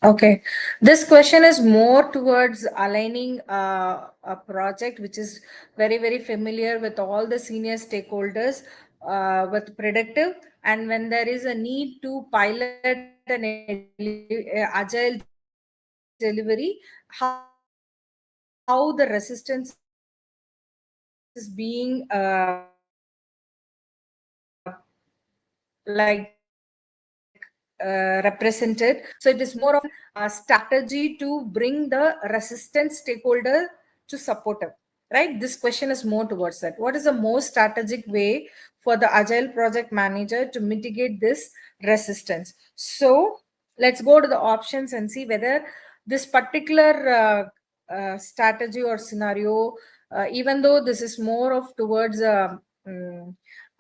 Okay, this question is more towards aligning a project which is very, very familiar with all the senior stakeholders with predictive. And when there is a need to pilot an agile delivery, how the resistance is being represented. So it is more of a strategy to bring the resistant stakeholder to supportive, right? This question is more towards that. What is the most strategic way for the agile project manager to mitigate this resistance? So let's go to the options and see whether this particular strategy or scenario, even though this is more of towards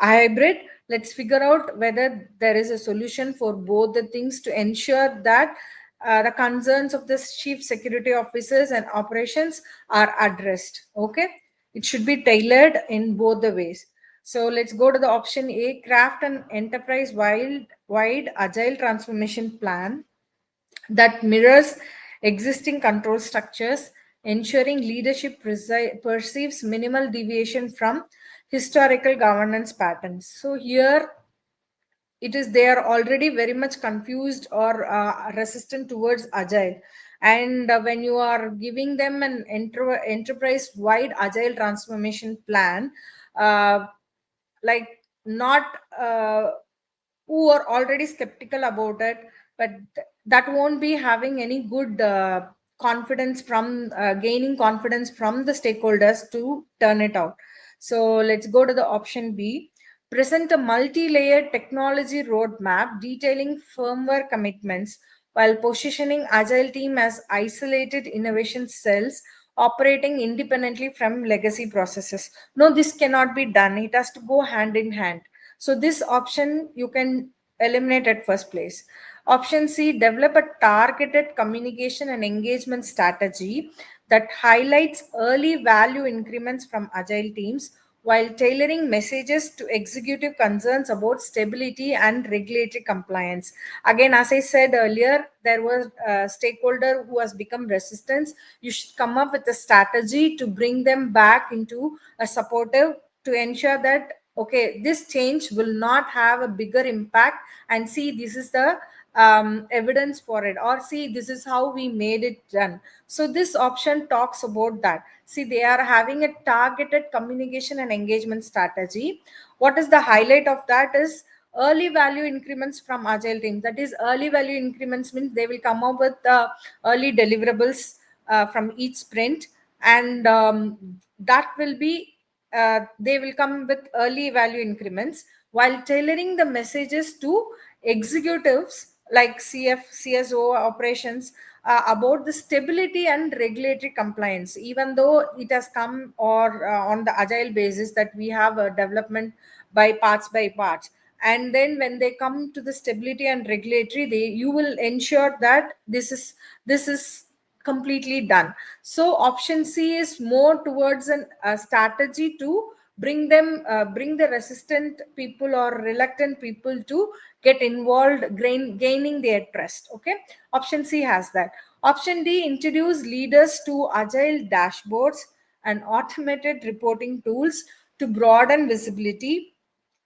hybrid, let's figure out whether there is a solution for both the things to ensure that the concerns of the chief security officers and operations are addressed. Okay, it should be tailored in both the ways. So let's go to the option A: craft an enterprise wide agile transformation plan that mirrors existing control structures, ensuring leadership perceives minimal deviation from historical governance patterns. So here it is, they are already very much confused or resistant towards agile. And when you are giving them an enterprise wide agile transformation plan, uh, like not who are already skeptical about it, but that won't be having any good confidence from gaining confidence from the stakeholders to turn it out. So let's go to the option B: present a multi-layered technology roadmap detailing firmware commitments while positioning agile team as isolated innovation cells operating independently from legacy processes. No, this cannot be done, it has to go hand in hand. So this option you can eliminate at first place. Option C: develop a targeted communication and engagement strategy that highlights early value increments from agile teams while tailoring messages to executive concerns about stability and regulatory compliance. Again, as I said earlier, there was a stakeholder who has become resistant. You should come up with a strategy to bring them back into a supportive, to ensure that okay, this change will not have a bigger impact, and see, this is the evidence for it, or see, this is how we made it done. So this option talks about that. See, they are having a targeted communication and engagement strategy. What is the highlight of that is early value increments from agile teams. That is, early value increments means they will come up with early deliverables from each sprint, and that will be they will come with early value increments while tailoring the messages to executives like CSO operations about the stability and regulatory compliance. Even though it has come or on the agile basis that we have a development by parts, and then when they come to the stability and regulatory, they you will ensure that this is completely done. So option C is more towards a strategy to bring the resistant people or reluctant people to get involved, gaining their trust. Okay, option C has that. Option D: introduce leaders to agile dashboards and automated reporting tools to broaden visibility,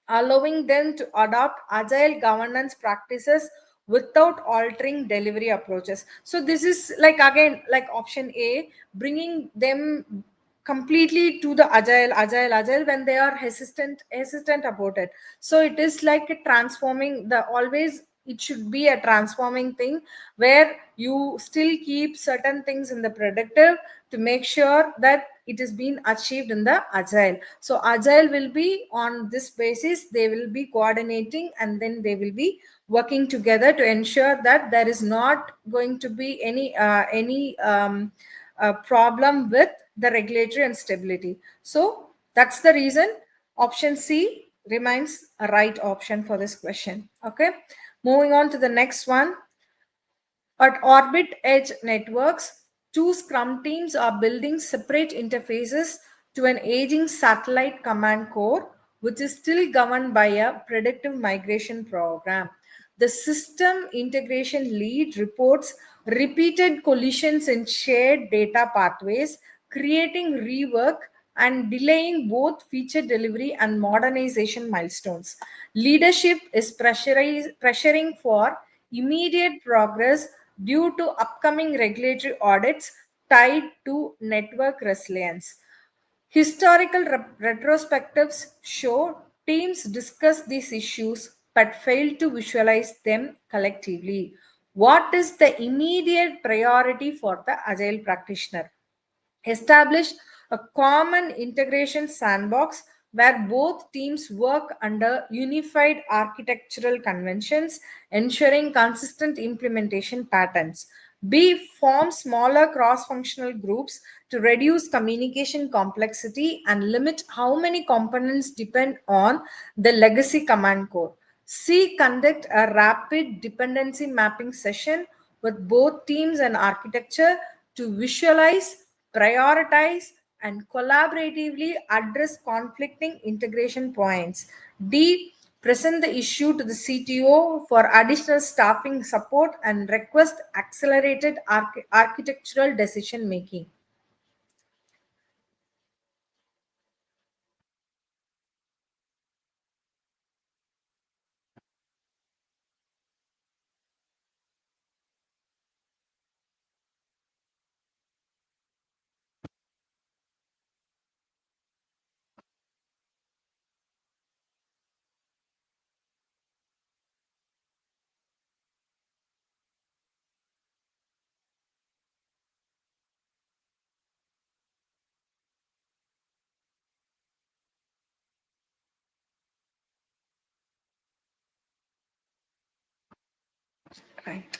allowing them to adopt agile governance practices without altering delivery approaches. So this is like, again, like option A, bringing them completely to the agile when they are hesitant about it. So it is like a transforming, the always it should be a transforming thing where you still keep certain things in the predictive to make sure that it is being achieved in the agile. So agile will be on this basis, they will be coordinating and then they will be working together to ensure that there is not going to be any problem with the regulatory and stability. So that's the reason option C remains a right option for this question. Okay, moving on to the next one. At Orbit Edge Networks, two Scrum teams are building separate interfaces to an aging satellite command core, which is still governed by a predictive migration program. The system integration lead reports repeated collisions in shared data pathways, creating rework and delaying both feature delivery and modernization milestones. Leadership is pressuring for immediate progress due to upcoming regulatory audits tied to network resilience. Historical retrospectives show teams discuss these issues but fail to visualize them collectively. What is the immediate priority for the agile practitioner? Establish a common integration sandbox where both teams work under unified architectural conventions, ensuring consistent implementation patterns. B. Form smaller cross functional groups to reduce communication complexity and limit how many components depend on the legacy command core. C. Conduct a rapid dependency mapping session with both teams and architecture to visualize, prioritize, and collaboratively address conflicting integration points. D. Present the issue to the CTO for additional staffing support and request accelerated architectural decision making. Right.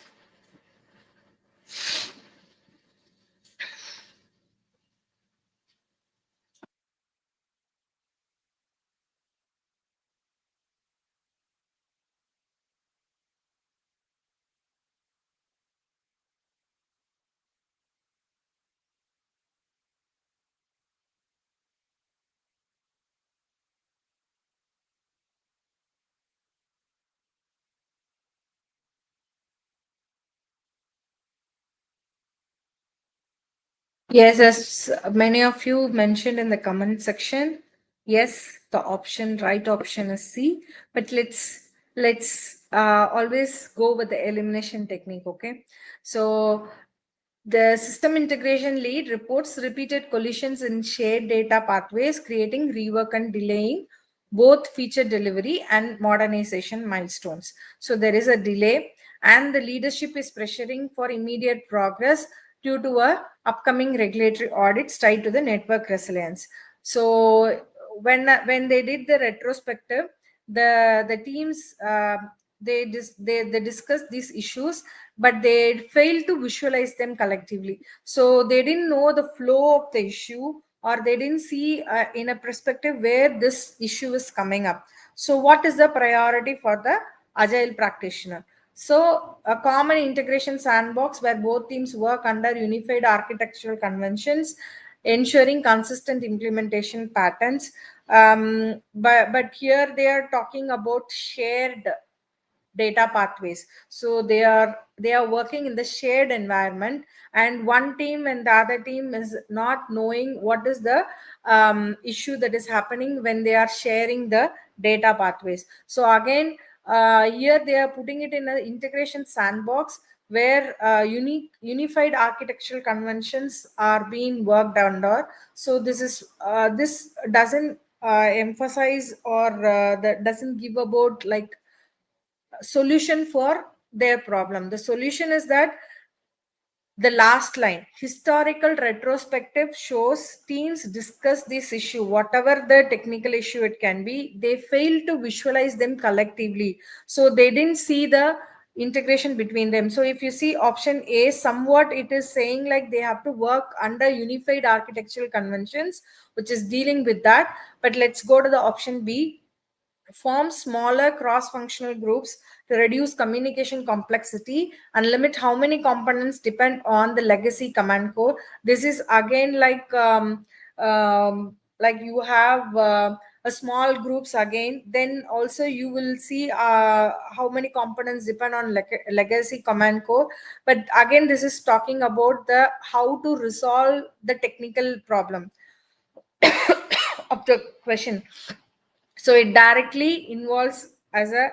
Yes, as many of you mentioned in the comment section, yes, the right option is C. But let's always go with the elimination technique. Okay, so the system integration lead reports repeated collisions in shared data pathways, creating rework and delaying both feature delivery and modernization milestones. So there is a delay, and the leadership is pressuring for immediate progress due to a upcoming regulatory audits tied to the network resilience. So when they did the retrospective, the teams they discussed these issues, but they failed to visualize them collectively. So they didn't know the flow of the issue, or they didn't see in a perspective where this issue is coming up. So what is the priority for the agile practitioner? So a common integration sandbox where both teams work under unified architectural conventions, ensuring consistent implementation patterns. But here they are talking about shared data pathways. So they are working in the shared environment, and one team and the other team is not knowing what is the issue that is happening when they are sharing the data pathways. So again, here they are putting it in an integration sandbox where unified architectural conventions are being worked under. So this doesn't emphasize or that doesn't give about like solution for their problem. The solution is that the last line, historical retrospective shows teams discuss this issue, whatever the technical issue it can be, they fail to visualize them collectively. So they didn't see the integration between them. So if you see option A, somewhat it is saying like they have to work under unified architectural conventions, which is dealing with that. But let's go to the option B, form smaller cross-functional groups to reduce communication complexity and limit how many components depend on the legacy command core. This is again like you have a small groups again, then also you will see how many components depend on legacy command core. But again, this is talking about the how to resolve the technical problem of the question. So it directly involves as a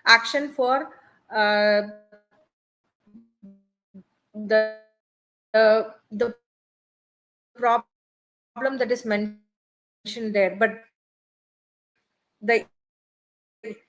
action for the problem that is mentioned there. But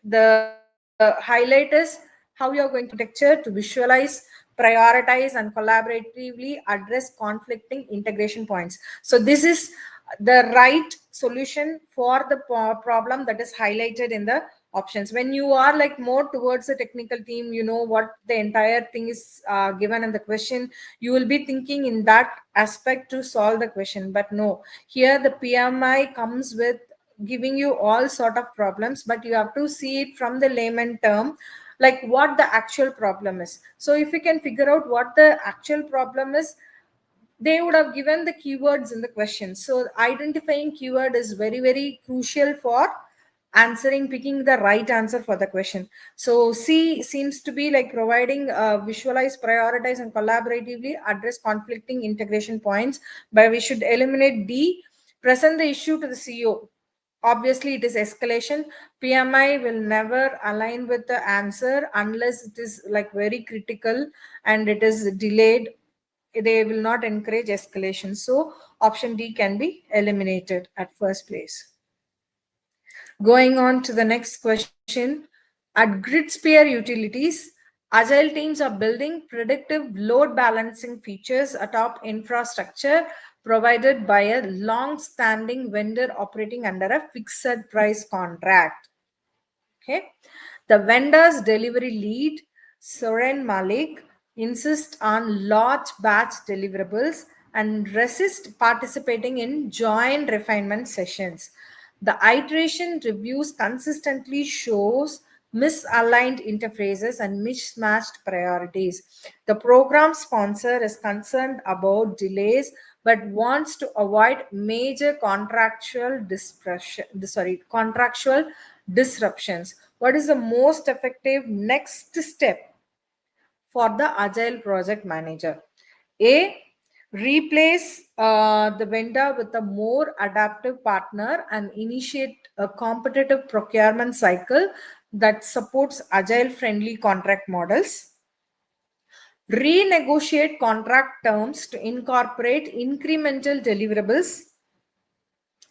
the highlight is how you're going to architecture to visualize, prioritize, and collaboratively address conflicting integration points. So this is the right solution for the problem that is highlighted in the options. When you are like more towards the technical team, you know what the entire thing is given in the question, you will be thinking in that aspect to solve the question. But no, here the PMI comes with giving you all sort of problems, but you have to see it from the layman term, like what the actual problem is. So if you can figure out what the actual problem is, they would have given the keywords in the question. So identifying keyword is very, very crucial for answering, picking the right answer for the question. So C seems to be like providing visualize, prioritize, and collaboratively address conflicting integration points. But we should eliminate D, present the issue to the CEO. Obviously it is escalation. PMI will never align with the answer unless it is like very critical and it is delayed. They will not encourage escalation. So option D can be eliminated at first place. Going on to the next question, at GridSphere utilities, agile teams are building predictive load balancing features atop infrastructure provided by a long-standing vendor operating under a fixed price contract. Okay, the vendor's delivery lead, Soren Malik, insists on large batch deliverables and resist participating in joint refinement sessions. The iteration reviews consistently shows misaligned interfaces and mismatched priorities. The program sponsor is concerned about delays but wants to avoid major contractual disruptions. What is the most effective next step for the agile project manager? A, replace the vendor with a more adaptive partner and initiate a competitive procurement cycle that supports agile friendly contract models. Renegotiate contract terms to incorporate incremental deliverables,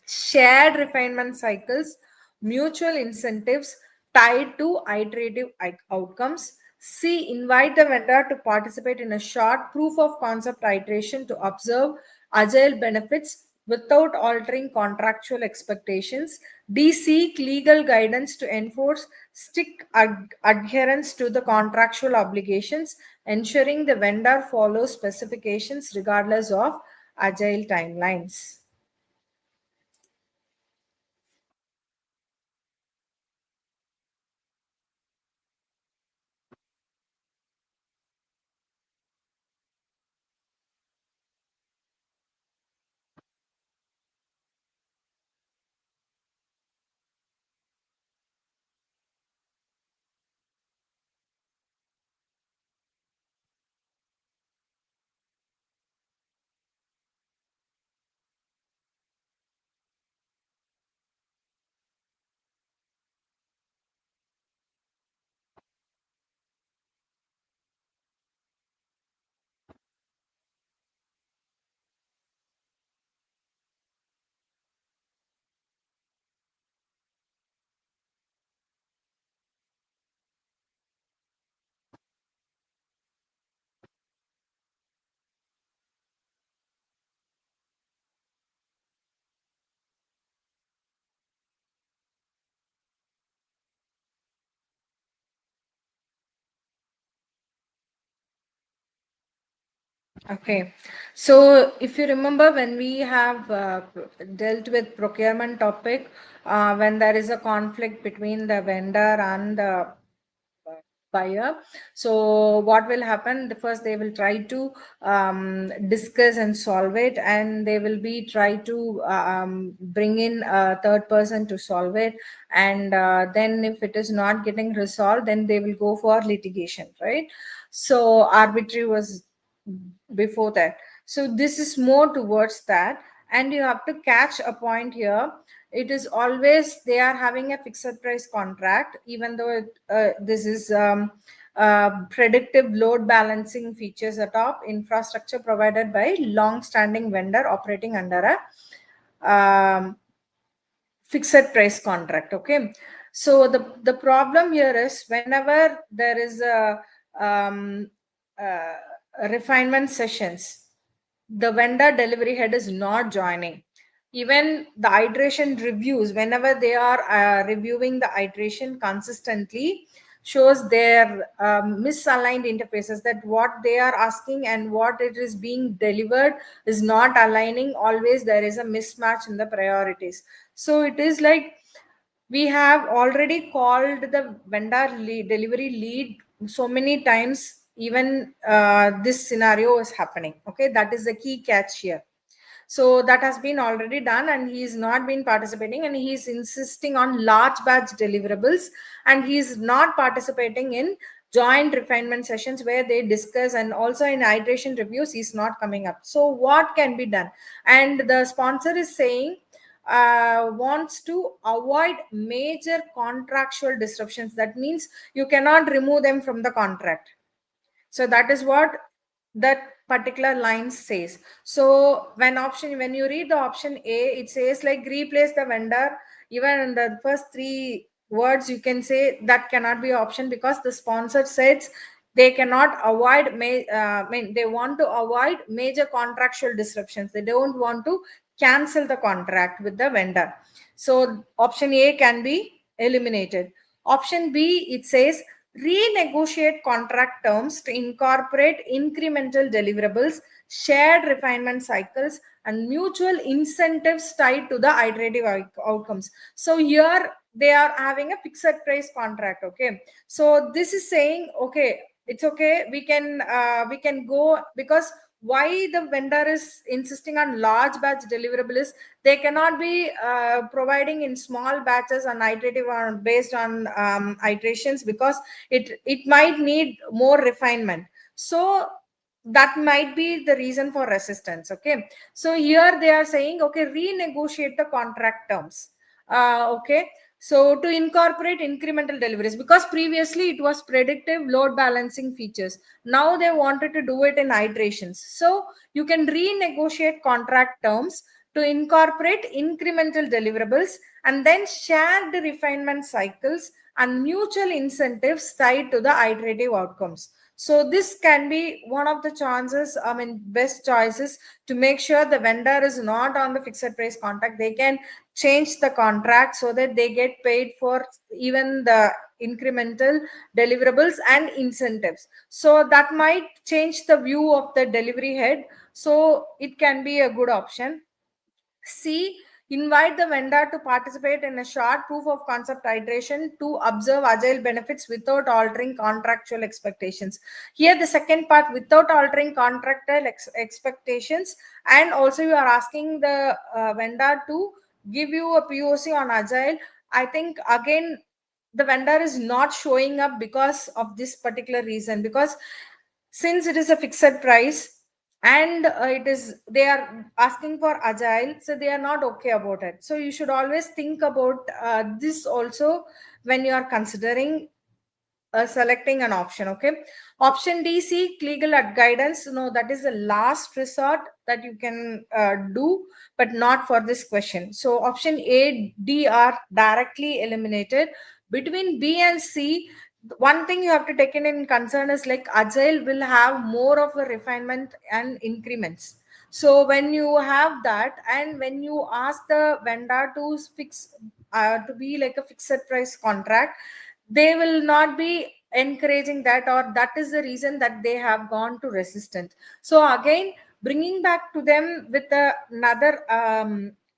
shared refinement cycles, mutual incentives tied to iterative outcomes. C, invite the vendor to participate in a short proof of concept iteration to observe agile benefits without altering contractual expectations. D, seek legal guidance to enforce strict adherence to the contractual obligations, ensuring the vendor follows specifications regardless of agile timelines. Okay, so if you remember when we have dealt with procurement topic, when there is a conflict between the vendor and the buyer, so what will happen? First they will try to discuss and solve it, and they will be try to bring in a third person to solve it, and then if it is not getting resolved, then they will go for litigation, right? So arbitrary was before that. So this is more towards that, and you have to catch a point here. It is always they are having a fixed price contract, even though this is predictive load balancing features atop infrastructure provided by long-standing vendor operating under a fixed price contract. Okay, so the problem here is whenever there is a refinement sessions, the vendor delivery head is not joining. Even the iteration reviews, whenever they are reviewing the iteration consistently, shows their misaligned interfaces, that what they are asking and what it is being delivered is not aligning. Always there is a mismatch in the priorities. So it is like we have already called the vendor delivery lead so many times, even this scenario is happening. Okay, that is the key catch here. So that has been already done, and he is not been participating, and he is insisting on large batch deliverables, and he is not participating in joint refinement sessions where they discuss, and also in iteration reviews he's not coming up. So what can be done? And the sponsor is saying wants to avoid major contractual disruptions. That means you cannot remove them from the contract. So that is what that particular line says. So when you read the option A, it says like replace the vendor. Even in the first three words, you can say that cannot be option, because the sponsor says they cannot avoid they want to avoid major contractual disruptions. They don't want to cancel the contract with the vendor. So option A can be eliminated. Option B, it says renegotiate contract terms to incorporate incremental deliverables, shared refinement cycles, and mutual incentives tied to the iterative outcomes. So here they are having a fixed price contract. Okay, so this is saying, okay, it's okay, we can go, because why the vendor is insisting on large batch deliverable is they cannot be providing in small batches and iterative or based on iterations, because it might need more refinement. So that might be the reason for resistance. Okay, so here they are saying, okay, renegotiate the contract terms. Okay, so to incorporate incremental deliveries, because previously it was predictive load balancing features, now they wanted to do it in iterations. So you can renegotiate contract terms to incorporate incremental deliverables, and then share the refinement cycles and mutual incentives tied to the iterative outcomes. So this can be one of the chances, best choices to make sure the vendor is not on the fixed price contract. They can change the contract so that they get paid for even the incremental deliverables and incentives. So that might change the view of the delivery head. So it can be a good option. C, invite the vendor to participate in a short proof of concept iteration to observe agile benefits without altering contractual expectations. Here, the second part, without altering contractual expectations, and also you are asking the vendor to give you a POC on agile. I think again, the vendor is not showing up because of this particular reason, because since it is a fixed price, and it is they are asking for agile, so they are not okay about it. So you should always think about this also when you are considering selecting an option. Okay, option D, seek legal guidance. No, that is the last resort that you can do, but not for this question. So option A, D are directly eliminated. Between B and C, one thing you have to take in concern is like agile will have more of a refinement and increments. So when you have that, and when you ask the vendor to fix to be like a fixed price contract, they will not be encouraging that, or that is the reason that they have gone to resistant. So again, bringing back to them with another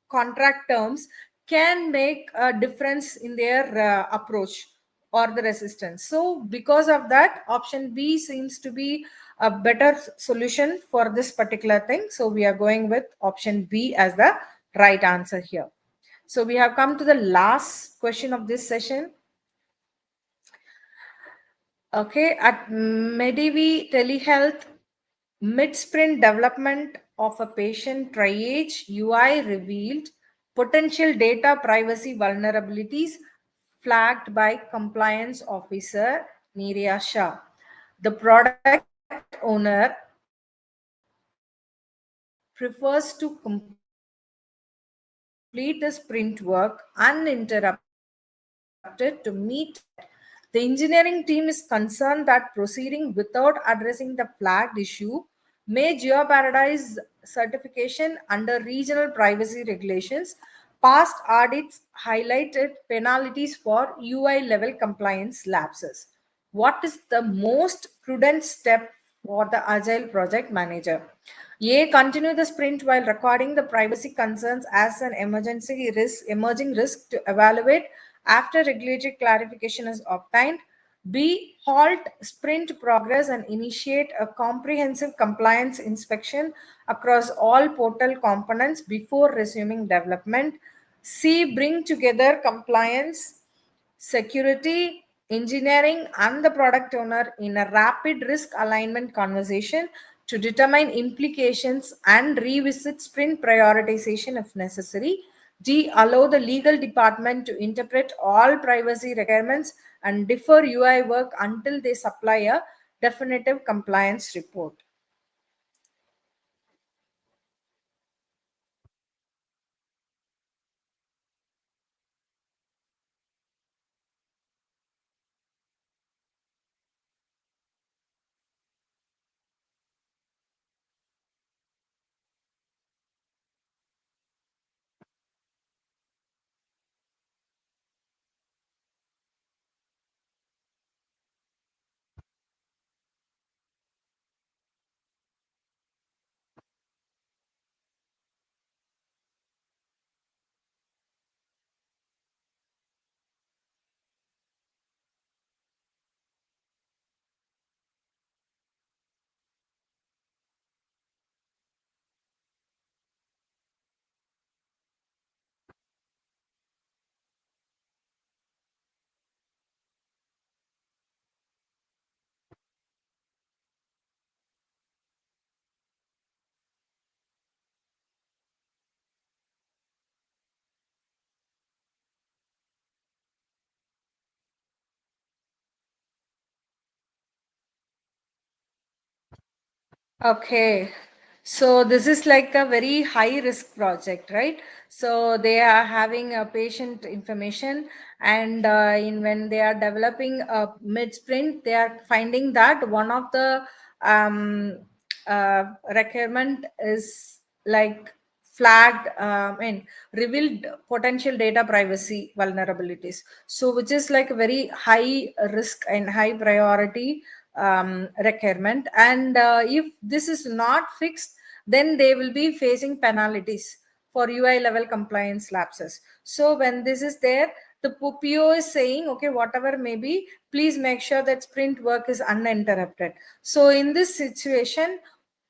contract terms can make a difference in their approach or the resistance. So because of that, option B seems to be a better solution for this particular thing. So we are going with option B as the right answer here. So we have come to the last question of this session. Okay, at Medivi Telehealth, mid-sprint development of a patient triage UI revealed potential data privacy vulnerabilities flagged by compliance officer Neerya Shah. The product owner prefers to complete the sprint work uninterrupted to meet the engineering team is concerned that proceeding without addressing the flagged issue may jeopardize certification under regional privacy regulations. Past audits highlighted penalties for UI level compliance lapses. What is the most prudent step for the agile project manager? A. Continue the sprint while recording the privacy concerns as an emerging risk to evaluate after regulatory clarification is obtained. B. Halt sprint progress and initiate a comprehensive compliance inspection across all portal components before resuming development. C. Bring together compliance, security, engineering, and the product owner in a rapid risk alignment conversation to determine implications and revisit sprint prioritization if necessary. D. Allow the legal department to interpret all privacy requirements and defer UI work until they supply a definitive compliance report. Okay, so this is like a very high risk project, right? So they are having a patient information, and when they are developing a mid sprint, they are finding that one of the requirement is like flagged and revealed potential data privacy vulnerabilities. So which is like a very high risk and high priority requirement, and if this is not fixed, then they will be facing penalties for UI level compliance lapses. So when this is there, the PO is saying, okay, whatever may be, please make sure that sprint work is uninterrupted. So in this situation,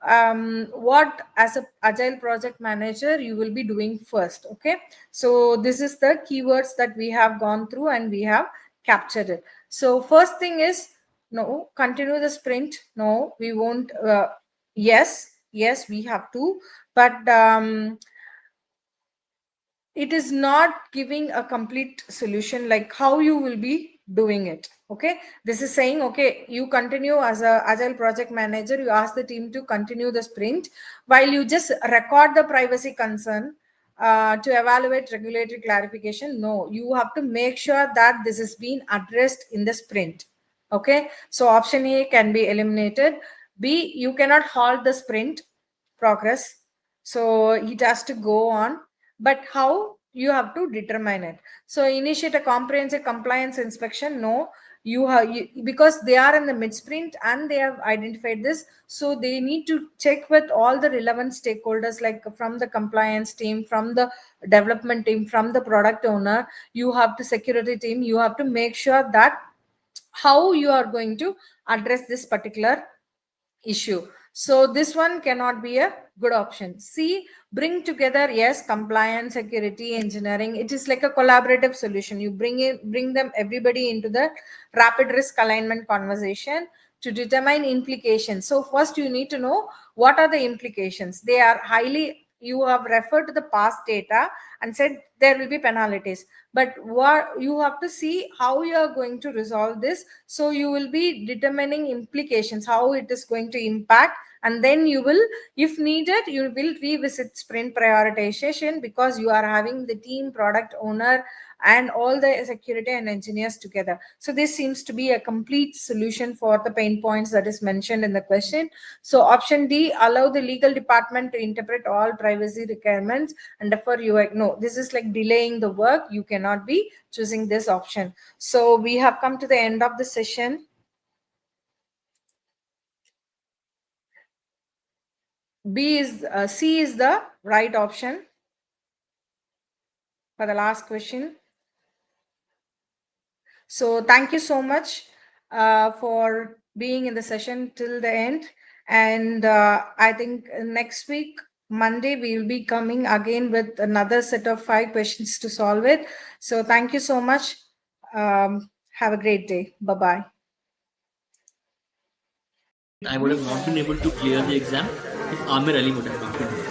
what as a agile project manager you will be doing first? Okay, so this is the keywords that we have gone through and we have captured it. So first thing is, no, continue the sprint. No, we won't. Yes, we have to, but it is not giving a complete solution like how you will be doing it. Okay, this is saying, okay, you continue as a agile project manager, you ask the team to continue the sprint while you just record the privacy concern to evaluate regulatory clarification. No, you have to make sure that this is being addressed in the sprint. Okay, so option A can be eliminated. B, you cannot halt the sprint progress, so it has to go on, but how, you have to determine it. So initiate a comprehensive compliance inspection. No, because they are in the mid sprint and they have identified this, so they need to check with all the relevant stakeholders, like from the compliance team, from the development team, from the product owner, you have to security team, you have to make sure that how you are going to address this particular issue. So this one cannot be a good option. C, bring together, yes, compliance, security, engineering. It is like a collaborative solution. You bring them everybody into the rapid risk alignment conversation to determine implications. So first you need to know what are the implications. They are highly, you have referred to the past data and said there will be penalties, but what you have to see how you are going to resolve this. So you will be determining implications, how it is going to impact, and then you will, if needed, you will revisit sprint prioritization, because you are having the team, product owner, and all the security and engineers together. So this seems to be a complete solution for the pain points that is mentioned in the question. So option D, allow the legal department to interpret all privacy requirements and therefore you no, this is like delaying the work. You cannot be choosing this option. So we have come to the end of the session. C is the right option for the last question. So thank you so much for being in the session till the end. And I think next week, Monday, we will be coming again with another set of 5 questions to solve it. So thank you so much. Have a great day. Bye-bye. I would have not been able to clear the exam if Amir Ali would have not been there.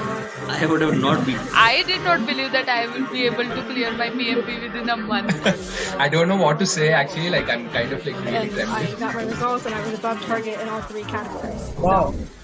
I would have not been. I did not believe that I will be able to clear my PMP within a month. I don't know what to say actually, like I'm kind of like really I got my results and I was above target in all 3 categories. Wow. So